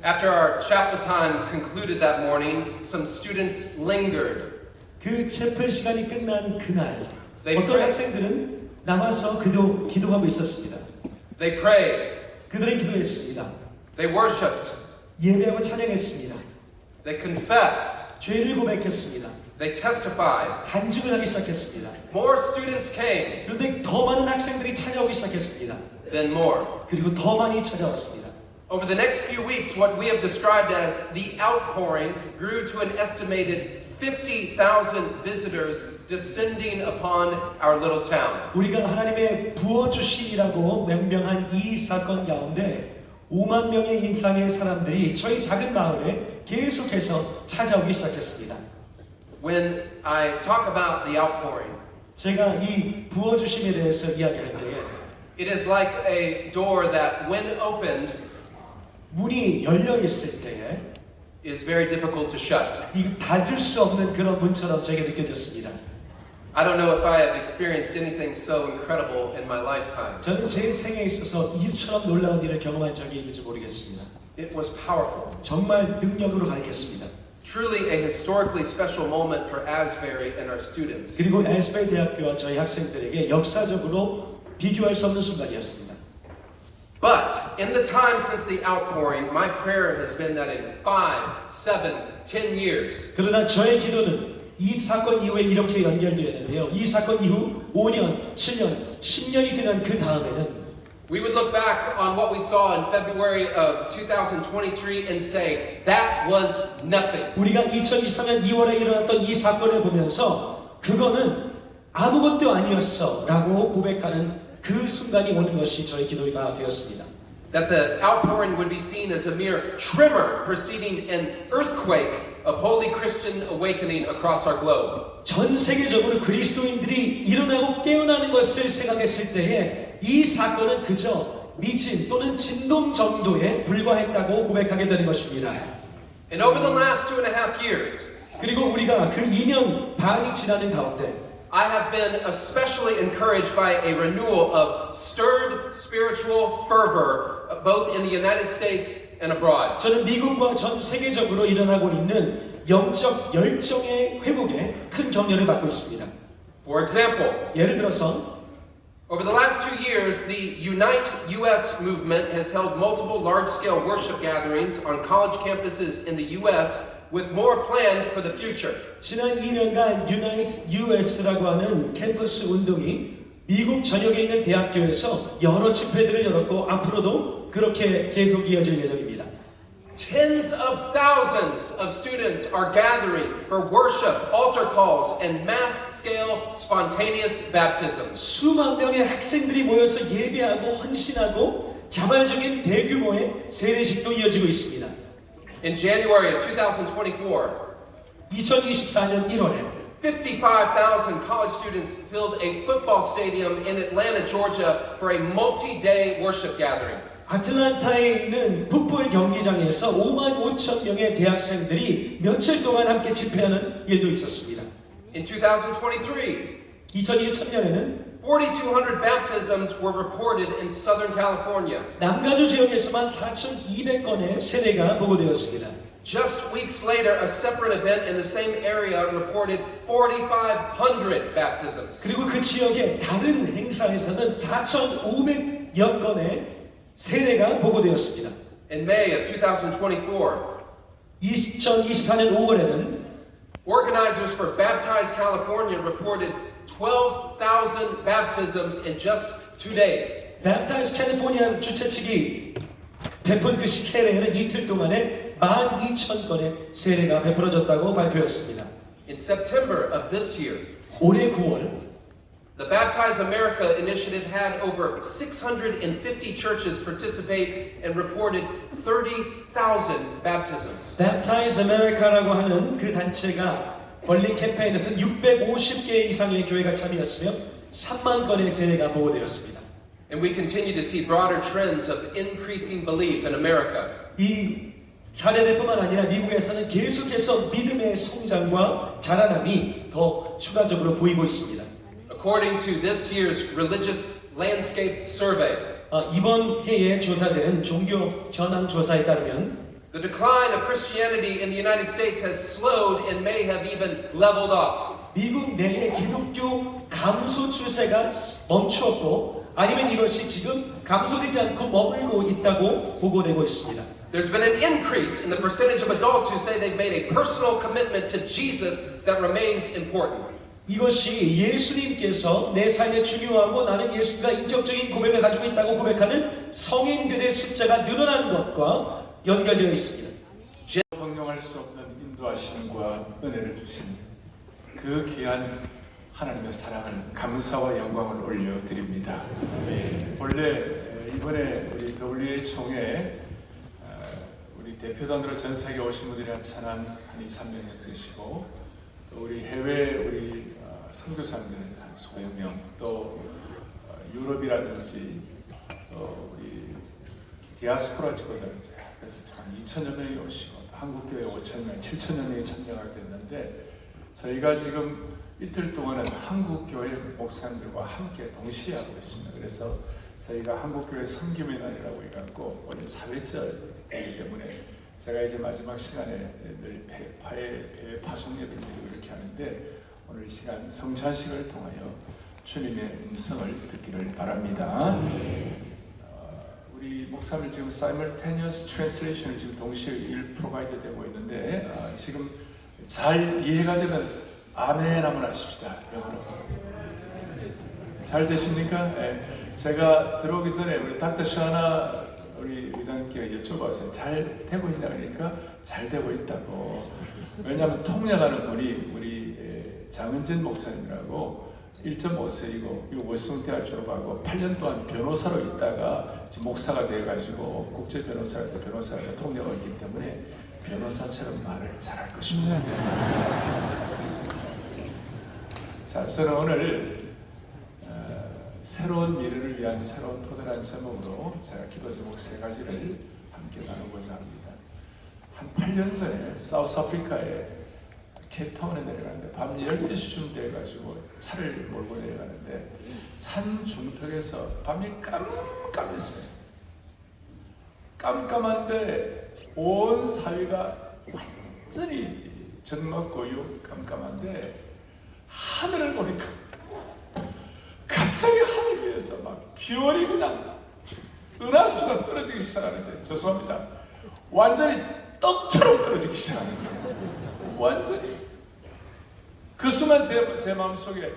[SPEAKER 8] After our chapel time concluded that morning, some students lingered.
[SPEAKER 4] 그 채플 시간이 끝난 그날
[SPEAKER 8] 네,
[SPEAKER 4] 어떤
[SPEAKER 8] 그래.
[SPEAKER 4] 학생들은 남아서 기도하고 있었습니다.
[SPEAKER 8] They prayed,
[SPEAKER 4] 그들은 기도했습니다.
[SPEAKER 8] they worshipped,
[SPEAKER 4] 예배하고 찬양했습니다.
[SPEAKER 8] they confessed,
[SPEAKER 4] 죄를 고백했습니다.
[SPEAKER 8] they testified.
[SPEAKER 4] 간증을 하기 시작했습니다.
[SPEAKER 8] More students came,
[SPEAKER 4] 그런데 더 많은 학생들이 찾아오기 시작했습니다.
[SPEAKER 8] then more.
[SPEAKER 4] 그리고 더 많이 찾아왔습니다.
[SPEAKER 8] Over the next few weeks, what we have described as the outpouring grew to an estimated 50,000 visitors descending upon our little town.
[SPEAKER 4] 우리가 하나님의 부어주심이라고 명명한 이 사건 가운데 5만 명의 인상의 사람들이 저희 작은 마을에 계속해서 찾아오기 시작했습니다.
[SPEAKER 8] When I talk about the outpouring,
[SPEAKER 4] 제가 이 부어주심에 대해서 이야기할 때에
[SPEAKER 8] it is like a door that, when opened,
[SPEAKER 4] 문이 열려 있을 때에
[SPEAKER 8] is very difficult to shut.
[SPEAKER 4] 이 닫을 수 없는 그런 문처럼 제게 느껴졌습니다.
[SPEAKER 8] I don't know if I have experienced anything so incredible in my lifetime.
[SPEAKER 4] 저는 제 생에 있어서 이처럼 놀라운 일을 경험한 적이 있는지 모르겠습니다.
[SPEAKER 8] It was powerful.
[SPEAKER 4] 정말 능력으로 가르쳤습니다.
[SPEAKER 8] Truly a historically special moment for Asbury and our students.
[SPEAKER 4] 그리고 에스베이 대학교와 저희 학생들에게 역사적으로 비교할 수 없는 순간이었습니다.
[SPEAKER 8] But in the time since the outpouring, my prayer has been that in 5, 7, 10 years,
[SPEAKER 4] 그러나 저의 기도는 이 사건 이후에 이렇게 연결되었는데요. 이 사건 이후 5년, 7년, 10년이 지난 그 다음에는
[SPEAKER 8] we would look back on what we saw in February of 2023 and say, that was nothing.
[SPEAKER 4] 우리가 2023년 2월에 일어났던 이 사건을 보면서 그거는 아무것도 아니었어 라고 고백하는 그 순간이 오는 것이 저의 기도가 되었습니다.
[SPEAKER 8] That the outpouring would be seen as a mere tremor preceding an earthquake of holy Christian awakening across our globe.
[SPEAKER 4] 전 세계적으로 그리스도인들이 일어나고 깨어나는 것을 생각했을 때에 이 사건은 그저 미진 또는 진동 정도에 불과했다고 고백하게 되는 것입니다.
[SPEAKER 8] And over the last 2.5 years,
[SPEAKER 4] 그리고 우리가 그 2년 반이 지나는 가운데
[SPEAKER 8] I have been especially encouraged by a renewal of stirred spiritual fervor, both in the United States and abroad.
[SPEAKER 4] 저는 미국과 전 세계적으로 일어나고 있는 영적 열정의 회복에 큰 격려를 받고 있습니다.
[SPEAKER 8] For example,
[SPEAKER 4] 예를 들어서
[SPEAKER 8] over the last 2 years, the Unite US movement has held multiple large-scale worship gatherings on college campuses in the US, with more planned for the future.
[SPEAKER 4] 지난 2년간 Unite US라고 하는 캠퍼스 운동이 미국 전역에 있는 대학교에서 여러 집회들을 열었고 앞으로도 그렇게 계속 이어질 예정입니다.
[SPEAKER 8] Tens of thousands of students are gathering for worship, altar calls, and mass-scale spontaneous baptisms.
[SPEAKER 4] 수만 명의 학생들이 모여서 예배하고 헌신하고 자발적인 대규모의 세례식도 이어지고 있습니다.
[SPEAKER 8] In January of 2024,
[SPEAKER 4] 2024년 1월에
[SPEAKER 8] 55,000 college students filled a football stadium in Atlanta, Georgia for a multi-day worship gathering.
[SPEAKER 4] 아틀란타에 있는 풋볼 경기장에서 5만 5천 명의 대학생들이 며칠 동안 함께 집회하는 일도 있었습니다.
[SPEAKER 8] In 2023,
[SPEAKER 4] 2023년에는
[SPEAKER 8] 4,200 baptisms were reported in Southern California.
[SPEAKER 4] 남가주 지역에서만 4,200건의 세례가 보고되었습니다.
[SPEAKER 8] Just weeks later, a separate event in the same area reported 4,500 baptisms.
[SPEAKER 4] 그리고 그 지역의 다른 행사에서는 4,500여 건의 세례가 보고되었습니다.
[SPEAKER 8] In May of 2024,
[SPEAKER 4] 2024년 5월에는
[SPEAKER 8] organizers for Baptize California reported 12,000 baptisms in just 2 days.
[SPEAKER 4] Baptize California 주최 측이 베푼 그 세례는 이틀 동안에 12,000건의 세례가 베풀어졌다고 발표했습니다.
[SPEAKER 8] In September of this year,
[SPEAKER 4] 올해 9월
[SPEAKER 8] the Baptize America initiative had over 650 churches participate and reported 30,000 baptisms.
[SPEAKER 4] Baptize America라고 하는 그 단체가 벌린 캠페인에서는 650개 이상의 교회가 참여했으며 3만 건의 세례가 보고되었습니다.
[SPEAKER 8] And we continue to see broader trends of increasing belief in America.
[SPEAKER 4] 이 사례들뿐만 아니라 미국에서는 계속해서 믿음의 성장과 자라남이 더 추가적으로 보이고 있습니다.
[SPEAKER 8] According to this year's Religious Landscape Survey,
[SPEAKER 4] 이번 해에 조사된 종교 현황 조사에 따르면
[SPEAKER 8] the decline of Christianity in the United States has slowed and may have even leveled off.
[SPEAKER 4] 미국 내의 기독교 감소 추세가 멈추었고 아니면 이것이 지금 감소되지 않고 머물고 있다고 보고되고 있습니다.
[SPEAKER 8] There's been an increase in the percentage of adults who say they've made a personal commitment to Jesus that remains important.
[SPEAKER 4] 이것이 예수님께서 내 삶에 중요하고 나는 예수님과 인격적인 고백을 가지고 있다고 고백하는 성인들의 숫자가 늘어난 것과 연결되어 있습니다.
[SPEAKER 9] 형용할 수 없는 인도하심과 은혜를 주신 그 귀한 하나님의 사랑을 감사와 영광을 올려드립니다. 원래 이번에 우리 WH총회 우리 대표단으로 전 세계 오신 분들이 한 2,300명 계시고 또 우리 해외 우리 선교사님들 한 수백 명, 또 유럽이라든지 또 우리 디아스포라 지도자들 그래서 한 2,000여 명이 오시고 한국교회 5,000명, 7,000여 명이 참여하게 됐는데 저희가 지금 이틀 동안은 한국교회 목사님들과 함께 동시에 하고 있습니다. 그래서 저희가 한국교회 섬김의 날이라고 해갖고 원래 4회째이기 때문에 제가 이제 마지막 시간에 늘 폐 파송 예배를 드리고 이렇게 하는데 오늘 이 시간 성찬식을 통하여 주님의 음성을 듣기를 바랍니다. 우리 목사님 지금 simultaneous translation을 지금 동시에 프로바이드 되고 있는데 지금 잘 이해가 되면 아멘 한번 하십시다. 영어로. 잘 되십니까? 네. 제가 들어오기 전에 우리 닥터 샤나 우리 의장님께 여쭤봤어요. 잘 되고 있냐 그러니까 잘 되고 있다고. 왜냐하면 통역하는 분이 우리 장은진 목사님이라고 1.5세이고 이거 워싱턴대학 졸업하고 8년 동안 변호사로 있다가 지금 목사가 돼가지고 국제 변호사한테 변호사가 통역을 했기 때문에 변호사처럼 말을 잘할 것입니다. 자, 저는 오늘 새로운 미래를 위한 새로운 토대라는 제목으로 제가 기도 제목 3가지를 함께 나누고자 합니다. 한 8년 전에 사우스 아프리카에 케이프타운에 내려가는데 밤 12시쯤 돼가지고 차를 몰고 내려가는데 산 중턱에서 밤이 깜깜했어요. 깜깜한데 온 사회가 완전히 적막고요 깜깜한데 하늘을 보니까 갑자기 하늘 위에서 막 별이 그냥 은하수가 떨어지기 시작하는데 죄송합니다. 완전히 떡처럼 떨어지기 시작하는 거예요. 완전히 그 순간 제 마음속에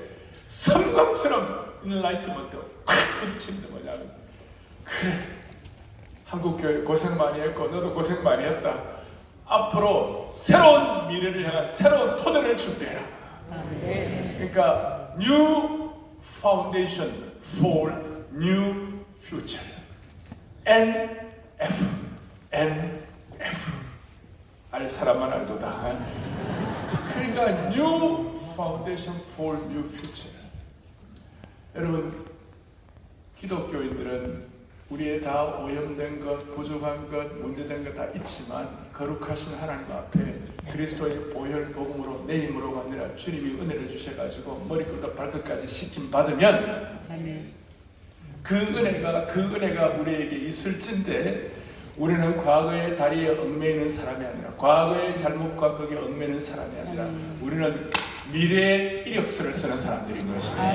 [SPEAKER 9] 섬광처럼 인라이트먼트가 확 부딪히는데 뭐냐면 그래 한국교회 고생 많이 했고 너도 고생 많이 했다. 앞으로 새로운 미래를 향한 새로운 토대를 준비해라. 그러니까 New Foundation for New Future NF 알 사람만 알도다. 그러니까 New Foundation for New Future. 여러분 기독교인들은 우리의 다 오염된 것, 부족한 것, 문제된 것 다 있지만 거룩하신 하나님 앞에 그리스도의 보혈 복음으로 내 힘으로가 아니라 주님이 은혜를 주셔가지고 머리부터 발끝까지 씻김 받으면 그 은혜가 우리에게 있을진데 우리는 과거의 다리에 얽매이는 사람이 아니라 과거의 잘못과 거기에 얽매이는 사람이 아니라 우리는 미래의 이력서를 쓰는 사람들인 것입니다.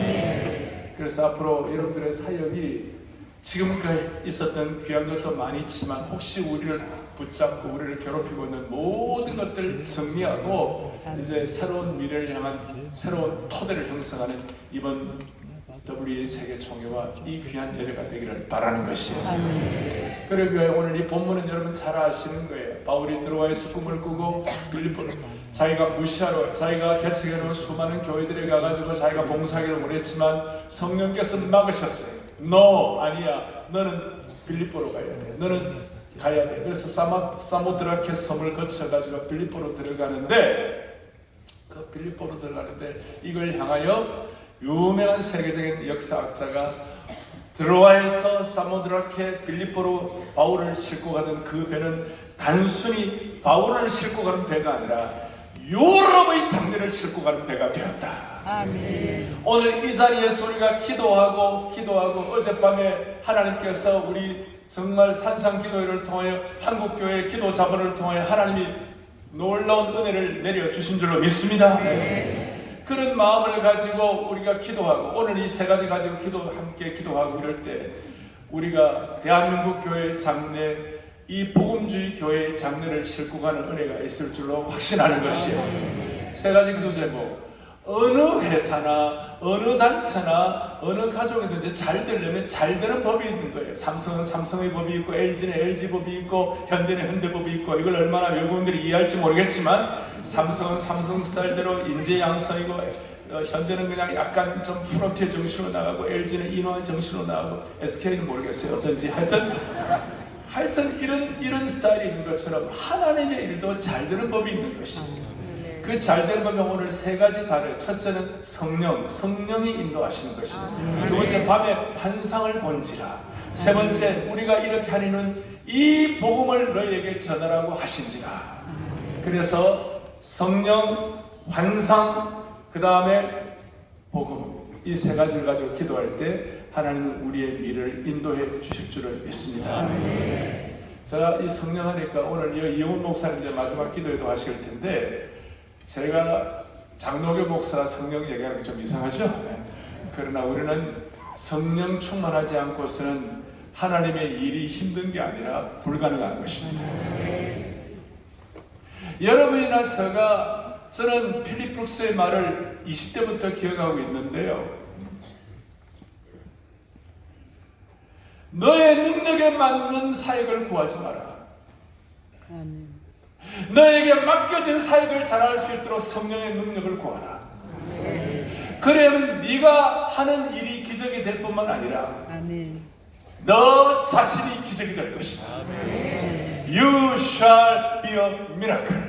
[SPEAKER 9] 그래서 앞으로 여러분들의 사역이 지금까지 있었던 귀한 것도 많이 있지만 혹시 우리를 붙잡고 우리를 괴롭히고 있는 모든 것들을 정리하고 이제 새로운 미래를 향한 새로운 토대를 형성하는 이번 WA 세계 총회와 이 귀한 예배가 되기를 바라는 것이에요. 그리고 오늘 이 본문은 여러분 잘 아시는 거예요. 바울이 들어와서 꿈을 꾸고 빌립보 자기가 무시하러 자기가 개척해놓은 수많은 교회들에 가가지고 자기가 봉사하기를 원했지만 성령께서 막으셨어요. 너 아니야. 너는 빌립보로 가야 돼. 너는 가야 돼. 그래서 사모드라케 섬을 거쳐가지고 빌립보로 들어가는데 그 빌립보로 들어가는데 이걸 향하여 유명한 세계적인 역사학자가 드로아에서 사모드라케 빌립보로 바울을 싣고 가던 그 배는 단순히 바울을 싣고 가는 배가 아니라 유럽의 장례를 싣고 가는 배가 되었다. 아멘. 오늘 이 자리에서 우리가 기도하고 어젯밤에 하나님께서 우리 정말 산상기도회를 통하여 한국교회 기도 자본을 통하여 하나님이 놀라운 은혜를 내려주신 줄로 믿습니다. 그런 마음을 가지고 우리가 기도하고 오늘 이 3가지 가지고 함께 기도하고 이럴 때 우리가 대한민국 교회 장례 이 복음주의 교회의 장례를 싣고 가는 은혜가 있을 줄로 확신하는 것이에요. 3가지 기도 제목. 어느 회사나 어느 단체나 어느 가족이든지 잘 되려면 잘 되는 법이 있는 거예요. 삼성은 삼성의 법이 있고 LG는 LG 법이 있고 현대는 현대 법이 있고 이걸 얼마나 외국인들이 이해할지 모르겠지만 삼성은 삼성 스타일대로 인재 양성이고 현대는 그냥 약간 좀 프로테 정신으로 나가고 LG는 인화한 정신으로 나가고 SK는 모르겠어요. 어떤지 하여튼 이런 스타일이 있는 것처럼 하나님의 일도 잘 되는 법이 있는 것입니다. 그 잘 되는 법은 오늘 세 가지 다르요. 첫째는 성령이 인도하시는 것입니다. 두 번째 밤에 환상을 본지라. 세 번째 우리가 이렇게 하리는 이 복음을 너희에게 전하라고 하신지라. 그래서 성령, 환상, 그 다음에 복음, 이 세 가지를 가지고 기도할 때 하나님은 우리의 미래를 인도해 주실 줄을 믿습니다. 제가 이 성령 하니까 오늘 이영훈 목사님 마지막 기도에도 하실 텐데, 제가 장로교 목사가 성령 얘기하는 게 좀 이상하죠? 그러나 우리는 성령 충만하지 않고서는 하나님의 일이 힘든 게 아니라 불가능한 것입니다. 여러분이나 저는 필립 브룩스의 말을 20대부터 기억하고 있는데요. 너의 능력에 맞는 사역을 구하지 마라. 너에게 맡겨진 사역을 잘할 수 있도록 성령의 능력을 구하라. 그러면 네가 하는 일이 기적이 될 뿐만 아니라 너 자신이 기적이 될 것이다. You shall be a miracle.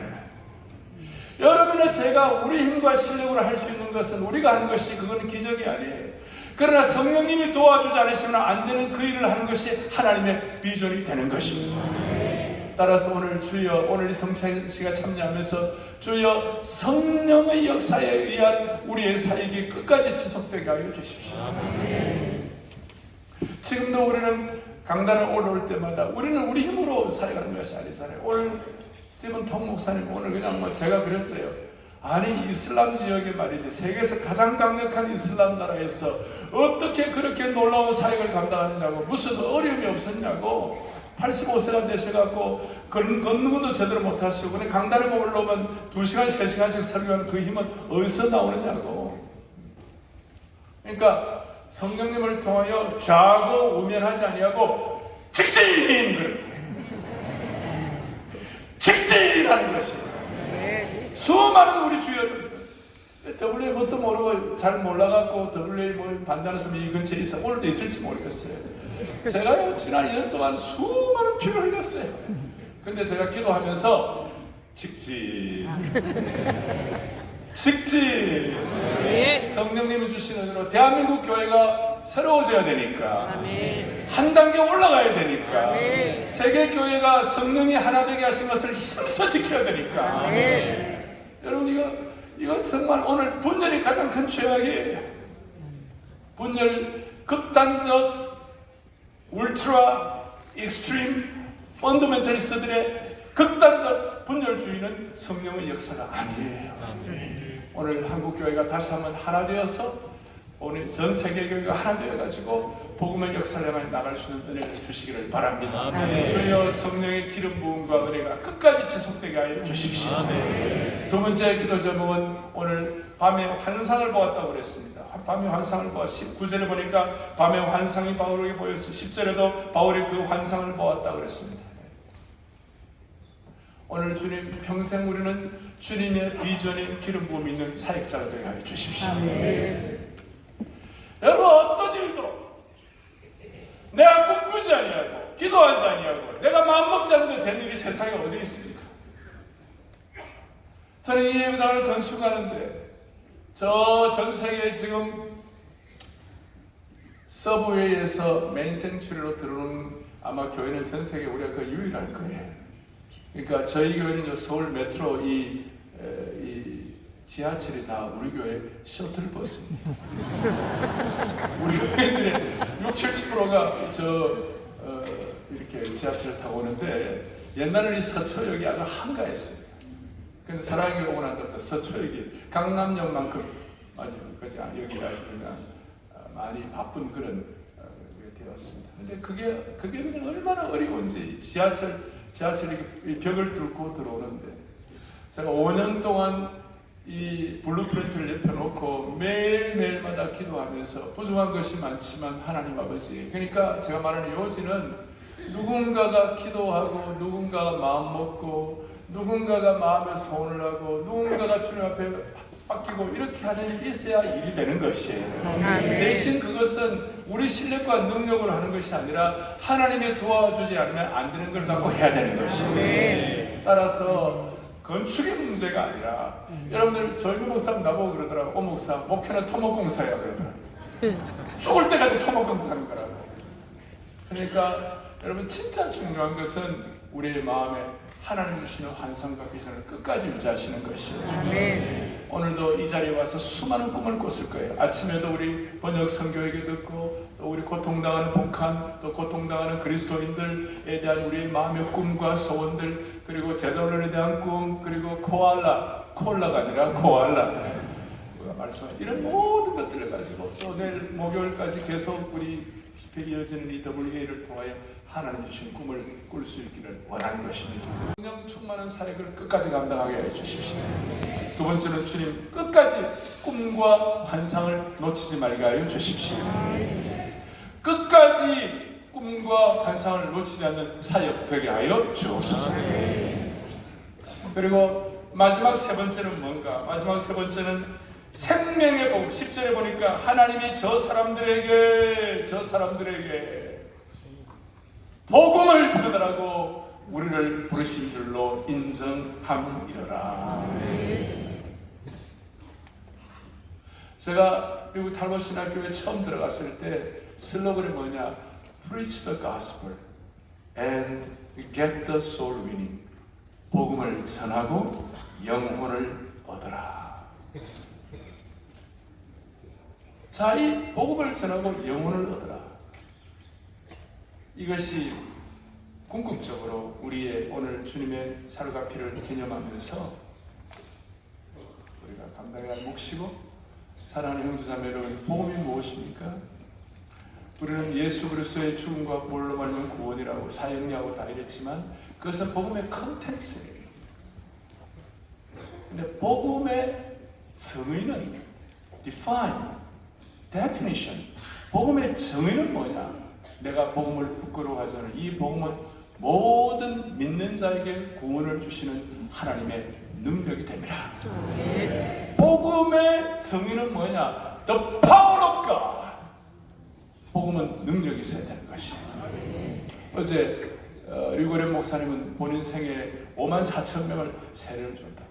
[SPEAKER 9] 여러분의 제가 우리 힘과 실력으로 할 수 있는 것은 우리가 하는 것이 그건 기적이 아니에요. 그러나 성령님이 도와주지 않으시면 안 되는 그 일을 하는 것이 하나님의 비전이 되는 것입니다. 따라서 오늘 주여, 오늘 이 성찬 씨가 참여하면서 주여 성령의 역사에 의한 우리의 사역이 끝까지 지속되게 하여 주십시오. 지금도 우리는 강단을 올라올 때마다 우리는 우리 힘으로 사역하는 것이 아니잖아요. 오늘 스티븐 통 목사님 오늘 그냥 제가 그랬어요. 아니 이슬람 지역에 말이지 세계에서 가장 강력한 이슬람 나라에서 어떻게 그렇게 놀라운 사역을 감당하느냐고, 무슨 어려움이 없었냐고. 85세가 되셔갖고 걷는 것도 제대로 못하시고 그냥 강단에 올라오면 2시간 3시간씩 설교하는 그 힘은 어디서 나오느냐고. 그러니까 성령님을 통하여 좌고 우면하지 아니하고 직진! 그래. 직진하는 것이 수많은 우리 주여들 WA 뭣도 모르고 잘 몰라갖고 WA 뭐 반대하는 사람이 이 근처에 있어. 오늘도 있을지 모르겠어요. 제가요 지난 2년 동안 수많은 피를 흘렸어요. 근데 제가 기도하면서 직진 성령님이 주신 은혜로 대한민국 교회가 새로워져야 되니까, 한 단계 올라가야 되니까, 세계 교회가 성령이 하나 되게 하신 것을 힘써 지켜야 되니까. 여러분 이건 정말 오늘 분열이 가장 큰 죄악이에요. 분열, 극단적 울트라 익스트림 펀더멘털리스트들의 극단적 분열주의는 성령의 역사가 아니에요. 오늘 한국교회가 다시 한번 하나 되어서 오늘 전 세계교회가 하나 되어가지고 복음의 역사를 향해 나갈 수 있는 은혜를 주시기를 바랍니다. 주여 성령의 기름 부음과 은혜가 끝까지 지속되게 하여 주십시오. 두 번째 기도 제목은 오늘 밤에 환상을 보았다고 그랬습니다. 밤에 환상을 보아 19절에 보니까 밤에 환상이 바울에게 보였어요. 10절에도 바울이 그 환상을 보았다고 그랬습니다. 오늘 주님 평생 우리는 주님의 비전에 기름 부음이 있는 사역자가 되게 하여 주십시오. 여러분 어떤 일도 내가 꿈꾸지 아니하고 기도하지 아니하고 내가 마음먹지 않는데 되는 일이 세상에 어디 있습니까? 저는 이 예배당을 건축하는데 저 전 세계에 지금 서브웨이에서 메인 센츄리로 들어오는 아마 교회는 전 세계 우리가 그 유일할 거예요. 그러니까 저희 교회는 서울 메트로 이 지하철이 다 우리 교회 셔틀 버스입니다. 우리 교회들의 60-70%가 이렇게 지하철을 타고 오는데 옛날에는 이 서초역이 아주 한가했습니다. 근데 사랑이 오고 난 다음부터 서초역이 강남역만큼 여기가 아주 그냥 많이 바쁜 그런 게 되었습니다. 근데 그게 그냥 얼마나 어려운지 지하철이 벽을 뚫고 들어오는데 제가 5년 동안 이 블루프린트를 옆에 놓고 매일매일마다 기도하면서 부족한 것이 많지만 하나님 아버지, 그러니까 제가 말하는 요지는 누군가가 기도하고 누군가가 마음 먹고 누군가가 마음에 소원을 하고 누군가가 주님 앞에 맡기고 이렇게 하는 일이 있어야 일이 되는 것이에요. 대신 그것은 우리 실력과 능력으로 하는 것이 아니라 하나님이 도와주지 않으면 안 되는 걸 갖고 해야 되는 것이에요. 따라서 건축의 문제가 아니라 여러분들 조일구 목사님 나보고 그러더라고. 오 목사 목표는 토목공사야 그러더라고. 죽을 때까지 토목공사하는 거라고. 그러니까 여러분 진짜 중요한 것은 우리의 마음에 하나님 주시는 환상과 비전을 끝까지 유지하시는 것이에요. 오늘도 이 자리에 와서 수많은 꿈을 꿨을 거예요. 아침에도 우리 번역 선교회계 듣고 또 우리 고통당하는 북한 또 고통당하는 그리스도인들에 대한 우리의 마음의 꿈과 소원들 그리고 제자훈련에 대한 꿈 그리고 콜라가 아니라 코알라 우리가 말씀한 이런 모든 것들을 가지고 또 내일 목요일까지 계속 우리 집회 이어지는 이 WA를 통하여 하나님 주신 꿈을 꿀 수 있기를 원하는 것입니다. 성령 충만한 사역을 끝까지 감당하게 해 주십시오. 두 번째는 주님 끝까지 꿈과 환상을 놓치지 말게 하여 주십시오. 끝까지 꿈과 환상을 놓치지 않는 사역 되게 하여 주옵소서. 그리고 마지막 세 번째는 뭔가? 마지막 세 번째는 생명의 복음. 10절에 보니까 하나님이 저 사람들에게 복음을 전하라고 우리를 부르신 줄로 인정함이로라. 제가 미국 탈봇 신학교에 처음 들어갔을 때 슬로건이 뭐냐? Preach the gospel and get the soul winning. 복음을 전하고 영혼을 얻어라. 자, 이 복음을 전하고 영혼을 얻어라. 이것이 궁극적으로 우리의 오늘 주님의 살과 피를 기념하면서 우리가 감당해야 할 몫이고 사랑하는 형제자매 여러분, 복음이 무엇입니까? 우리는 예수 그리스도의 죽음과 부활로 말미암은 구원이라고 사형리하고 다 이랬지만 그것은 복음의 컨텐츠예요. 근데 복음의 정의는 definition. 복음의 정의는 뭐냐? 내가 복음을 부끄러워하지 않는 이 복음은 모든 믿는 자에게 구원을 주시는 하나님의 능력이 됩니다. 복음의 정의는 뭐냐? The power of God. 복음은 능력이 있어야 되는 것이에요. 어제 류고래 목사님은 본인 생애에 54,000명을 세례를 줬다.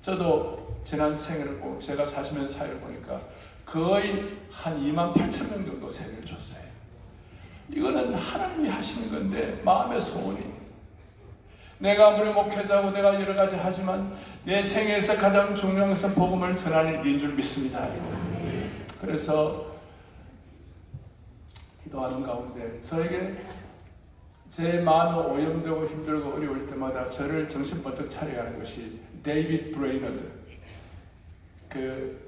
[SPEAKER 9] 저도 지난 생애를 보고 제가 40년 사회를 보니까 거의 한 28,000명 정도 세례를 줬어요. 이거는 하나님이 하시는 건데 마음의 소원이 내가 아무리 목회자고 내가 여러 가지 하지만 내 생애에서 가장 중요한 것은 복음을 전하는 일인 줄 믿습니다. 그래서 기도하는 가운데 저에게 제 마음이 오염되고 힘들고 어려울 때마다 저를 정신 번쩍 차리게 하는 것이 데이빗 브레이너드, 그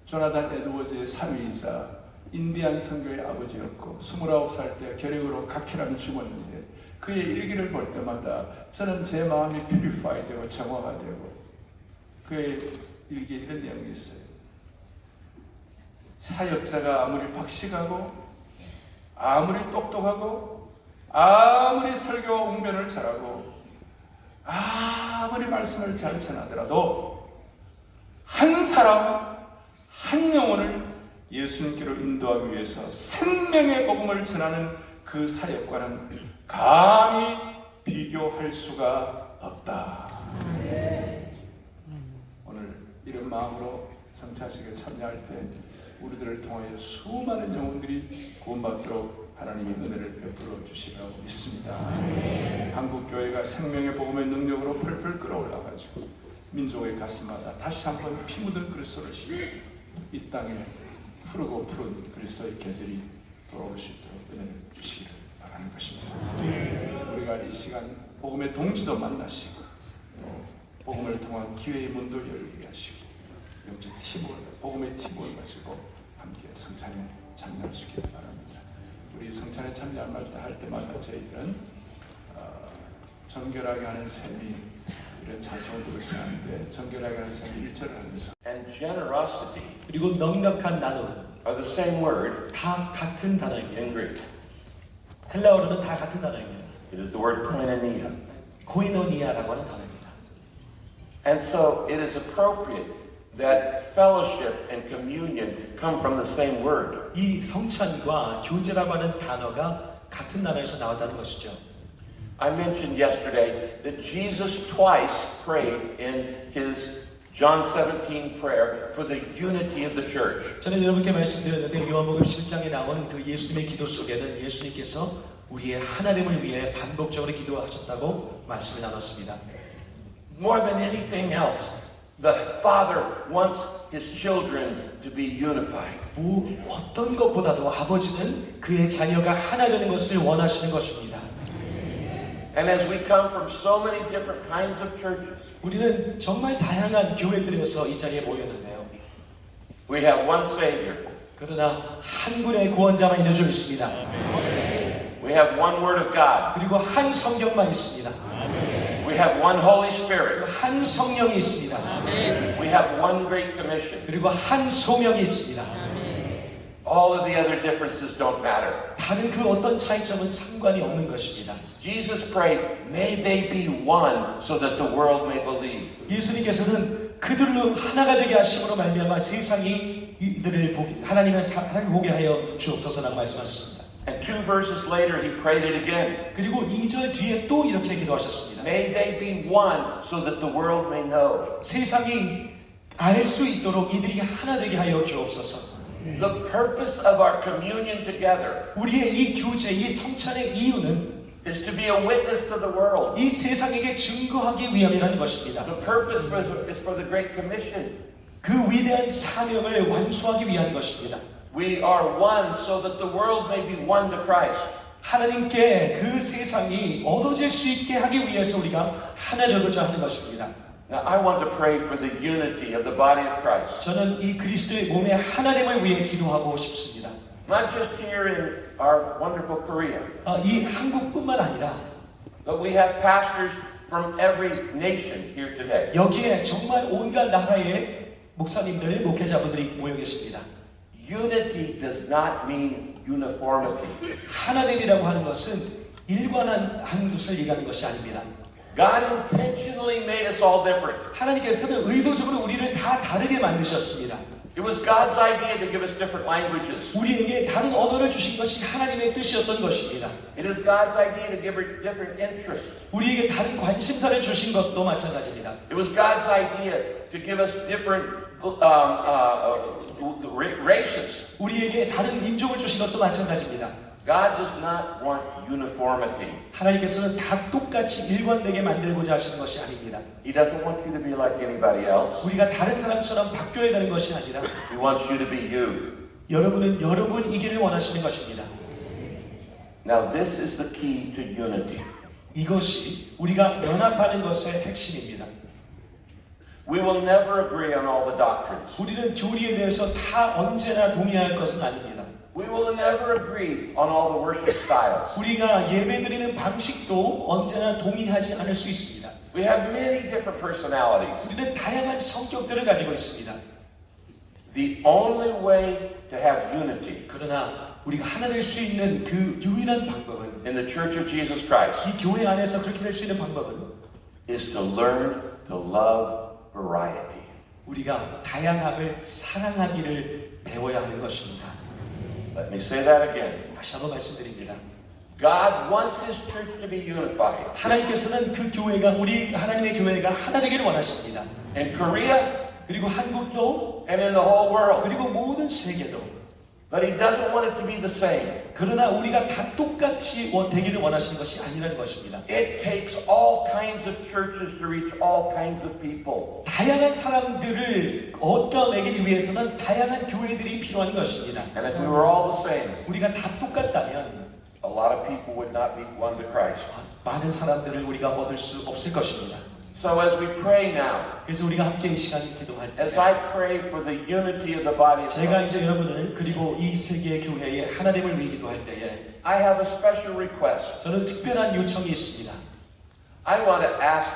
[SPEAKER 9] 조나단 에드워즈의 사위이자 인디안 선교의 아버지였고 29살 때 결핵으로 각혈하며 죽었는데 그의 일기를 볼 때마다 저는 제 마음이 퓨리파이 되고 정화가 되고 그의 일기에 이런 내용이 있어요. 사역자가 아무리 박식하고 아무리 똑똑하고 아무리 설교 웅변을 잘하고 아무리 말씀을 잘 전하더라도 한 사람 한 영혼을 예수님께로 인도하기 위해서 생명의 복음을 전하는 그 사역과는 감히 비교할 수가 없다. 오늘 이런 마음으로 성찬식에 참여할 때 우리들을 통하여 수많은 영혼들이 구원받도록 하나님이 은혜를 베풀어 주시라고 믿습니다. 한국 교회가 생명의 복음의 능력으로 펄펄 끓어올라가지고 민족의 가슴마다 다시 한번 피 묻은 그리스도를 싣고 이 땅에 푸르고 푸른 그리스도의 계절이 돌아올 수 있도록 은혜를 주시기를 바라는 것입니다. 우리가 이 시간 복음의 동지도 만나시고 복음을 통한 기회의 문도 열리게 하시고 영적 팀을 복음의 팀을 가지고 함께 성찬에 참여할 수 있기를 바랍니다. 우리 성찬에 참여할 때마다 저희들은 정결하게 하는 셈이 이런 찬송을 부르고 하는데 정결하게 하는 셈이 1절을 하면서
[SPEAKER 10] And generosity
[SPEAKER 4] 그리고 넉넉한 나눔
[SPEAKER 10] are the same word
[SPEAKER 4] 다 같은 단어입니다.
[SPEAKER 10] in Greek.
[SPEAKER 4] 헬라어로는 다 같은 단어입니다.
[SPEAKER 10] It is the word koinonia.
[SPEAKER 4] 코이노니아라고 하는 단어입니다.
[SPEAKER 10] And so it is appropriate that fellowship and communion come from the same word.
[SPEAKER 4] 이 성찬과 교제라고 하는 단어가 같은 나라에서 나왔다는 것이죠.
[SPEAKER 10] I mentioned yesterday that Jesus twice prayed in his John 17 prayer for the unity of the church.
[SPEAKER 4] 저는 여러분께 말씀드렸는데 요한복음 10장에 나온 그 예수님의 기도 속에는 예수님께서 우리의 하나됨을 위해 반복적으로 기도하셨다고 말씀을 나눴습니다.
[SPEAKER 10] More than anything else, the Father wants his children to be unified.
[SPEAKER 4] 어떤 것보다도 아버지는 그의 자녀가 하나 되는 것을 원하시는 것입니다.
[SPEAKER 10] And as we come from so many different kinds of churches,
[SPEAKER 4] 우리는 정말 다양한 교회들에서 이 자리에 모였는데요.
[SPEAKER 10] we have one Savior.
[SPEAKER 4] 그러나 한 분의 구원자만 있는 있습니다.
[SPEAKER 10] We have one Word of God.
[SPEAKER 4] 그리고 한 성경만 있습니다.
[SPEAKER 10] We have one Holy Spirit.
[SPEAKER 4] 한 성령이 있습니다.
[SPEAKER 10] We have one Great Commission.
[SPEAKER 4] 그리고 한 소명이 있습니다.
[SPEAKER 10] All of the other differences don't matter.
[SPEAKER 4] 다른 그 어떤 차이점은 상관이 없는 것입니다.
[SPEAKER 10] Jesus prayed, may they be one so that the world may believe.
[SPEAKER 4] 예수님께서는 그들로 하나가 되게 하심으로 말미암아 세상이 이들을 하나님을 보게 하여 주옵소서라고 말씀하셨습니다.
[SPEAKER 10] And 2 verses later he prayed it again.
[SPEAKER 4] 그리고 2절 뒤에 또 이렇게 기도하셨습니다.
[SPEAKER 10] May they be one so that the world may know.
[SPEAKER 4] 세상이 알 수 있도록 이들이 하나 되게 하여 주옵소서.
[SPEAKER 10] The purpose of our communion together
[SPEAKER 4] 우리의 이 교제, 이 성찬의 이유는
[SPEAKER 10] is to be a witness to the world.
[SPEAKER 4] 이 세상에게 증거하기 위함이라는 것입니다.
[SPEAKER 10] The purpose is for the Great Commission.
[SPEAKER 4] 그 위대한 사명을 완수하기 위한 것입니다.
[SPEAKER 10] We are one so that the world may be one to Christ.
[SPEAKER 4] 하나님께 그 세상이 얻어질 수 있게 하기 위해서 우리가 하나 되고자 하는 것입니다.
[SPEAKER 10] Now I want to pray for the unity of the body of Christ.
[SPEAKER 4] 저는 이 그리스도의 몸의 하나됨을 위해 기도하고 싶습니다.
[SPEAKER 10] Not just here in our wonderful Korea,
[SPEAKER 4] 이 한국뿐만 아니라
[SPEAKER 10] but we have pastors from every nation here today.
[SPEAKER 4] 여기에 정말 온갖 나라의 목사님들, 목회자분들이 모여 계십니다.
[SPEAKER 10] Unity does not mean uniformity.
[SPEAKER 4] 하나됨이라고 하는 것은 일관한 한 것을 얘기하는 것이 아닙니다.
[SPEAKER 10] God intentionally made us all different.
[SPEAKER 4] 하나님께서는 의도적으로 우리를 다 다르게 만드셨습니다.
[SPEAKER 10] It was God's idea to give us different languages.
[SPEAKER 4] 우리에게 다른 언어를 주신 것이 하나님의 뜻이었던 것입니다.
[SPEAKER 10] It is God's idea to give us different interests.
[SPEAKER 4] 우리에게 다른 관심사를 주신 것도 마찬가지입니다.
[SPEAKER 10] It was God's idea to give us different races.
[SPEAKER 4] 우리에게 다른 인종을 주신 것도 마찬가지입니다.
[SPEAKER 10] God does not want uniformity.
[SPEAKER 4] 하나님께서는 다 똑같이 일관되게 만들고자 하시는 것이 아닙니다.
[SPEAKER 10] He doesn't want you to be like anybody else.
[SPEAKER 4] 우리가 다른 사람처럼 바뀌어야 되는 것이 아니라
[SPEAKER 10] He wants you to be you.
[SPEAKER 4] 여러분은 여러분이기를 원하시는 것입니다.
[SPEAKER 10] Now this is the key to unity.
[SPEAKER 4] 이것이 우리가 연합하는 것의 핵심입니다.
[SPEAKER 10] We will never agree on all the doctrines.
[SPEAKER 4] 우리는 교리에 대해서 다 언제나 동의할 것은 아닙니다.
[SPEAKER 10] We will never agree on all the worship styles.
[SPEAKER 4] 우리가 예배드리는 방식도 언제나 동의하지 않을 수 있습니다.
[SPEAKER 10] We have many different personalities.
[SPEAKER 4] 우리는 다양한 성격들을 가지고 있습니다.
[SPEAKER 10] The only way to have unity
[SPEAKER 4] 그러나 우리가 하나 될 수 있는 그 유일한 방법은
[SPEAKER 10] in the Church of Jesus Christ
[SPEAKER 4] 이 교회 안에서 그렇게 될 수 있는 방법은
[SPEAKER 10] is to learn to love variety.
[SPEAKER 4] 우리가 다양함을 사랑하기를 배워야 하는 것입니다.
[SPEAKER 10] Let me say that again.
[SPEAKER 4] 다시 한번 말씀드립니다.
[SPEAKER 10] God wants His church to be unified.
[SPEAKER 4] 하나님께서는 그 교회가 우리 하나님의 교회가 하나 되기를 원하십니다.
[SPEAKER 10] In Korea
[SPEAKER 4] 그리고 한국도
[SPEAKER 10] and in the whole world.
[SPEAKER 4] 그리고 모든 세계도
[SPEAKER 10] But He doesn't want it to be the same.
[SPEAKER 4] 그러나 우리가 다 똑같이 되기를 원하시는 것이 아니라는 것입니다.
[SPEAKER 10] It takes all kinds of churches to reach all kinds of people.
[SPEAKER 4] 다양한 사람들을 얻어내기 위해서는 다양한 교회들이 필요한 것입니다.
[SPEAKER 10] And if we were all the same,
[SPEAKER 4] 우리가 다 똑같다면
[SPEAKER 10] a lot of people would not be won to Christ.
[SPEAKER 4] 많은 사람들을 우리가 얻을 수 없을 것입니다.
[SPEAKER 10] So as we pray now,
[SPEAKER 4] 그래서 우리가 함께 이 시간에 기도할 때
[SPEAKER 10] as I pray for the unity of the body of
[SPEAKER 4] 제가
[SPEAKER 10] Christ,
[SPEAKER 4] 이제 여러분을 그리고 이 세계 교회의 하나됨을 위해 기도할 때에
[SPEAKER 10] I have a special request.
[SPEAKER 4] 저는 특별한 요청이 있습니다.
[SPEAKER 10] I want to ask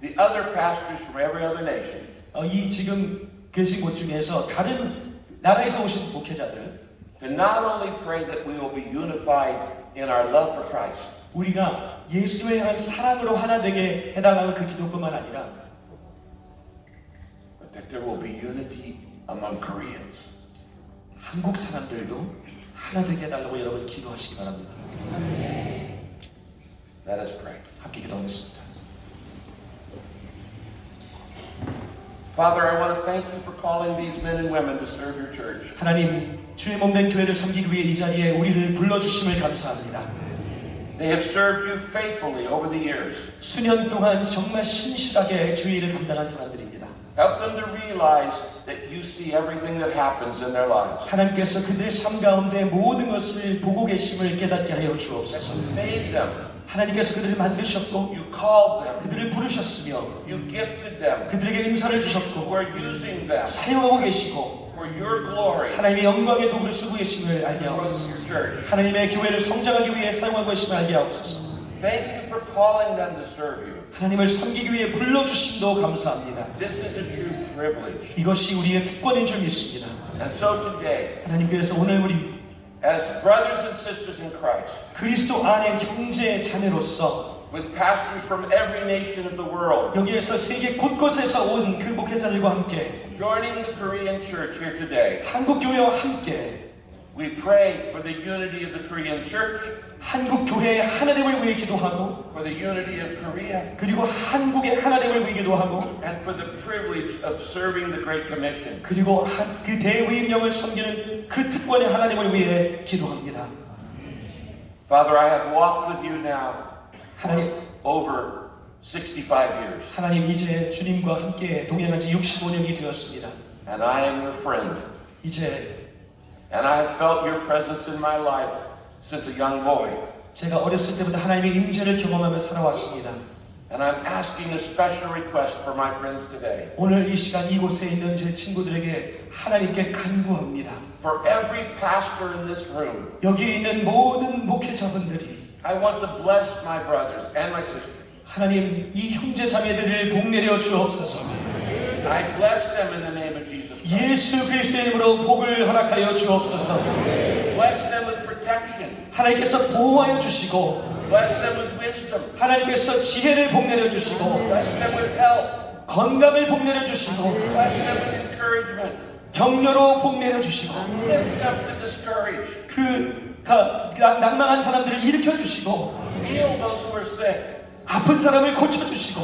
[SPEAKER 10] the other pastors from every other nation
[SPEAKER 4] 이 지금 계신 곳 중에서 다른 나라에서 오신 목회자들
[SPEAKER 10] to not only pray that we will be unified in our love for Christ,
[SPEAKER 4] 우리가 예수님을 향한 사랑으로 하나 되게 해달라는 그 기도뿐만 아니라
[SPEAKER 10] but that there will be unity among Koreans.
[SPEAKER 4] 한국 사람들도 하나 되게 해달라고 여러분 기도하시기 바랍니다.
[SPEAKER 10] Let us pray.
[SPEAKER 4] 함께 기도하겠습니다.
[SPEAKER 10] Father, I want to thank you for calling these men and women to serve your church.
[SPEAKER 4] 하나님, 주의 몸된 교회를 섬기기 위해 이 자리에 우리를 불러주심을 감사합니다.
[SPEAKER 10] They have served you faithfully over the years.
[SPEAKER 4] 수년 동안 정말 신실하게 주의 일을 감당한 사람들입니다.
[SPEAKER 10] Help them to realize that you see everything that happens in their lives.
[SPEAKER 4] 하나님께서 그들의 삶 가운데 모든 것을 보고 계심을 깨닫게 하여 주옵소서.
[SPEAKER 10] You made them.
[SPEAKER 4] 하나님께서 그들을 만드셨고
[SPEAKER 10] You called them.
[SPEAKER 4] 그들을 부르셨으며
[SPEAKER 10] You gifted them.
[SPEAKER 4] 그들에게 은사를
[SPEAKER 10] You
[SPEAKER 4] 주셨고
[SPEAKER 10] are using them
[SPEAKER 4] 사용하고 계시고
[SPEAKER 10] for your glory
[SPEAKER 4] 하나님의 영광의 도구를 쓰고 계심을 알게
[SPEAKER 10] from
[SPEAKER 4] 하옵소서.
[SPEAKER 10] your church.
[SPEAKER 4] 하나님의 교회를 성장하기 위해 사용하고 계심을 알게 하옵소서.
[SPEAKER 10] Thank you for calling them to serve you.
[SPEAKER 4] 하나님을 섬기기 위해 불러주심도 감사합니다.
[SPEAKER 10] This is a true privilege.
[SPEAKER 4] 이것이 우리의 특권인 줄 믿습니다.
[SPEAKER 10] And so today,
[SPEAKER 4] 하나님께서 오늘 우리
[SPEAKER 10] as brothers and sisters in Christ,
[SPEAKER 4] 그리스도 안의 형제 자매로서
[SPEAKER 10] with pastors from every nation of the world,
[SPEAKER 4] 여기에서 세계 곳곳에서 온 그 목회자들과 함께
[SPEAKER 10] joining the Korean church here today,
[SPEAKER 4] 한국 교회와 함께
[SPEAKER 10] we pray for the unity of the Korean church,
[SPEAKER 4] 한국 교회의 하나됨을 위해 기도하고
[SPEAKER 10] for the unity of Korea,
[SPEAKER 4] 그리고 한국의 하나됨을 위해 기도하고
[SPEAKER 10] and for the privilege of serving the Great Commission.
[SPEAKER 4] 그리고 그 대위임령을 섬기는 그 특권의 하나님을 위해 기도합니다.
[SPEAKER 10] Father, I have walked with you now
[SPEAKER 4] 하나님,
[SPEAKER 10] over 65 years,
[SPEAKER 4] 하나님 이제 주님과 함께 동행한 지 65년이 되었습니다.
[SPEAKER 10] and I am your friend,
[SPEAKER 4] 이제
[SPEAKER 10] and I have felt your presence in my life since a young boy.
[SPEAKER 4] 제가 어렸을 때부터 하나님의 임재를 경험하며 살아왔습니다.
[SPEAKER 10] And I'm asking a special request for my friends today.
[SPEAKER 4] 오늘 이 시간 이곳에 있는 제 친구들에게 하나님께 간구합니다.
[SPEAKER 10] For every pastor in this room,
[SPEAKER 4] 여기 있는 모든 목회자분들이
[SPEAKER 10] I want to bless my brothers and my sisters.
[SPEAKER 4] 하나님 이 형제 자매들을 복내려 주옵소서.
[SPEAKER 10] I bless them in the name of Jesus Christ.
[SPEAKER 4] 예수 그리스도의 이름으로 복을 허락하여 주옵소서.
[SPEAKER 10] Bless them with protection.
[SPEAKER 4] 하나님께서 보호하여 주시고
[SPEAKER 10] Bless them with wisdom.
[SPEAKER 4] 하나님께서 지혜를 복내려 주시고
[SPEAKER 10] Bless them with health.
[SPEAKER 4] 건강을 복내려 주시고
[SPEAKER 10] Bless them with encouragement.
[SPEAKER 4] 격려로 복내려 주시고
[SPEAKER 10] Lift up the discouraged.
[SPEAKER 4] 낭망한 사람들을 일으켜 주시고
[SPEAKER 10] Heal those who are sick.
[SPEAKER 4] 아픈 사람을 고쳐 주시고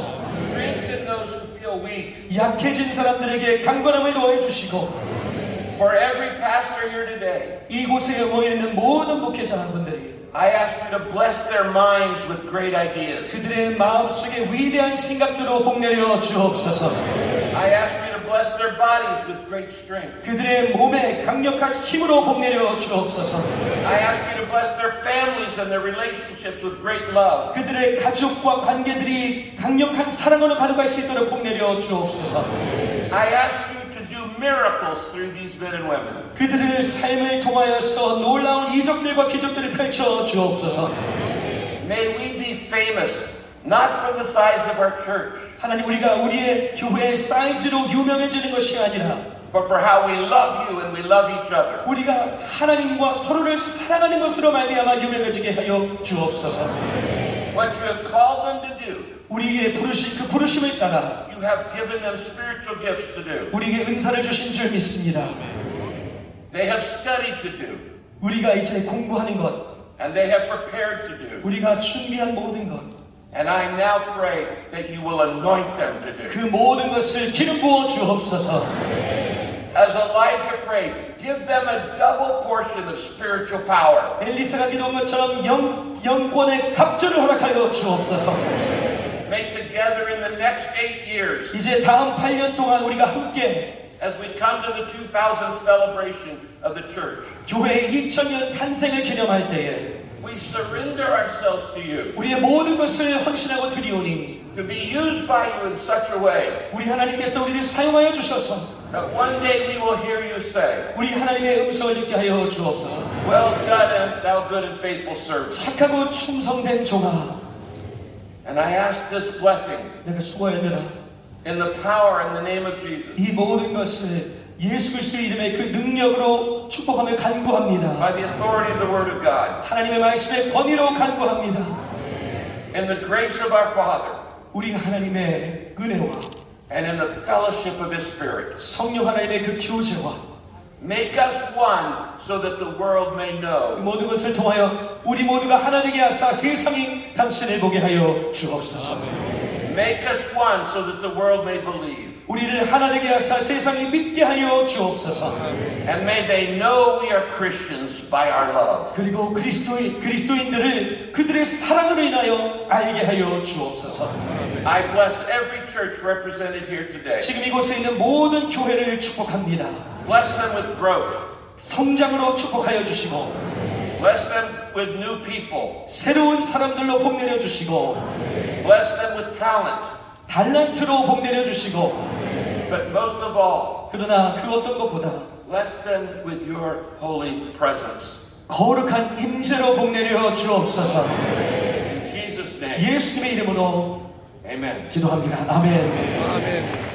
[SPEAKER 10] Strengthen those who feel weak.
[SPEAKER 4] 약해진 사람들에게 강건함을 더해 주시고
[SPEAKER 10] For every pastor here today,
[SPEAKER 4] 이곳에 모여 있는 모든 목회자분들이
[SPEAKER 10] I ask you to bless their minds with great ideas.
[SPEAKER 4] 그들의 마음속에 위대한 생각들로 복내려 주옵소서.
[SPEAKER 10] I ask you to bless their bodies with great strength.
[SPEAKER 4] 그들의 몸에 강력한 힘으로 복내려 주옵소서.
[SPEAKER 10] I ask you to bless their families and their relationships with great love.
[SPEAKER 4] 그들의 가족과 관계들이 강력한 사랑으로 가득할 수 있도록 복내려 주옵소서.
[SPEAKER 10] I ask you to do miracles through these men and women.
[SPEAKER 4] 그들의 삶을 통하여서 놀라운 이적들과 기적들을 펼쳐 주옵소서.
[SPEAKER 10] May we be famous not for the size of our church,
[SPEAKER 4] 하나님, 우리가 우리의 교회의 사이즈로 유명해지는 것이 아니라
[SPEAKER 10] but for how we love you and we love each other.
[SPEAKER 4] 우리가 하나님과 서로를 사랑하는 것으로 말미암아 유명해지게 하여 주옵소서.
[SPEAKER 10] What you have called them to do,
[SPEAKER 4] 우리에게 부르신 그 부르심을 따라
[SPEAKER 10] you have given them spiritual gifts to do.
[SPEAKER 4] 우리에게 은사를 주신 줄 믿습니다.
[SPEAKER 10] They have studied to do,
[SPEAKER 4] 우리가 이제 공부하는 것,
[SPEAKER 10] and they have prepared to do.
[SPEAKER 4] 우리가 준비한 모든 것,
[SPEAKER 10] And I now pray that you will anoint them to do.
[SPEAKER 4] 그 모든 것을 기름 부어 주옵소서.
[SPEAKER 10] As Elijah prayed, give them a double portion of spiritual power.
[SPEAKER 4] 엘리사가 기도한 것처럼 영권의 갑절을 허락하여 주옵소서.
[SPEAKER 10] May together in the next 8 years,
[SPEAKER 4] 이제 다음 8년 동안 우리가 함께
[SPEAKER 10] as we come to the 2000 celebration of the church,
[SPEAKER 4] 교회의 2000년 탄생을 기념할 때에
[SPEAKER 10] we surrender ourselves to you,
[SPEAKER 4] 우리의 모든 것을 헌신하고 드리오니
[SPEAKER 10] to be used by you in such a way
[SPEAKER 4] 우리 하나님께서 우리를 사용하여 주셔서
[SPEAKER 10] that one day we will hear you say,
[SPEAKER 4] 우리 하나님의 음성을 듣게 하여 주옵소서.
[SPEAKER 10] well done, thou good and faithful servant.
[SPEAKER 4] 착하고 충성된 종아,
[SPEAKER 10] And I ask this blessing
[SPEAKER 4] 내가 수고했느라
[SPEAKER 10] in the power and the name of Jesus,
[SPEAKER 4] 이 모든 것을 예수 그리스도의 이름의 그 능력으로 축복하며 간구합니다.
[SPEAKER 10] by the authority of the Word of God.
[SPEAKER 4] 하나님의 말씀의 권위로 간구합니다.
[SPEAKER 10] in the grace of our Father
[SPEAKER 4] 우리 하나님의 은혜와
[SPEAKER 10] and in the fellowship of His Spirit.
[SPEAKER 4] 성령 하나님의 그 교제와
[SPEAKER 10] Make us one so that the world may
[SPEAKER 4] 이
[SPEAKER 10] know.
[SPEAKER 4] 모든 것을 통하여 우리 모두가 하나 되게 하사 세상이 당신을 보게 하여 주옵소서.
[SPEAKER 10] Make us one so that the world may believe.
[SPEAKER 4] 우리를 하나 되게 하사 세상이 믿게 하여 주옵소서.
[SPEAKER 10] And may they know we are Christians by our love.
[SPEAKER 4] 그리고 그리스도인들을 그들의 사랑으로 인하여 알게 하여 주옵소서.
[SPEAKER 10] I bless every church represented here today.
[SPEAKER 4] 지금 이곳에 있는 모든 교회를 축복합니다.
[SPEAKER 10] Bless them with growth.
[SPEAKER 4] 성장으로 축복하여 주시고
[SPEAKER 10] Bless them with new people.
[SPEAKER 4] 새로운 사람들로 복 내려 주시고
[SPEAKER 10] Bless them with talent.
[SPEAKER 4] 달란트로 복 내려 주시고
[SPEAKER 10] But most of all,
[SPEAKER 4] 그러나 그 어떤 것보다
[SPEAKER 10] bless them with your holy presence.
[SPEAKER 4] 거룩한 임재로 복 내려 주옵소서.
[SPEAKER 10] In Jesus' name,
[SPEAKER 4] 예수님의 이름으로
[SPEAKER 10] amen.
[SPEAKER 4] 기도합니다. 아멘.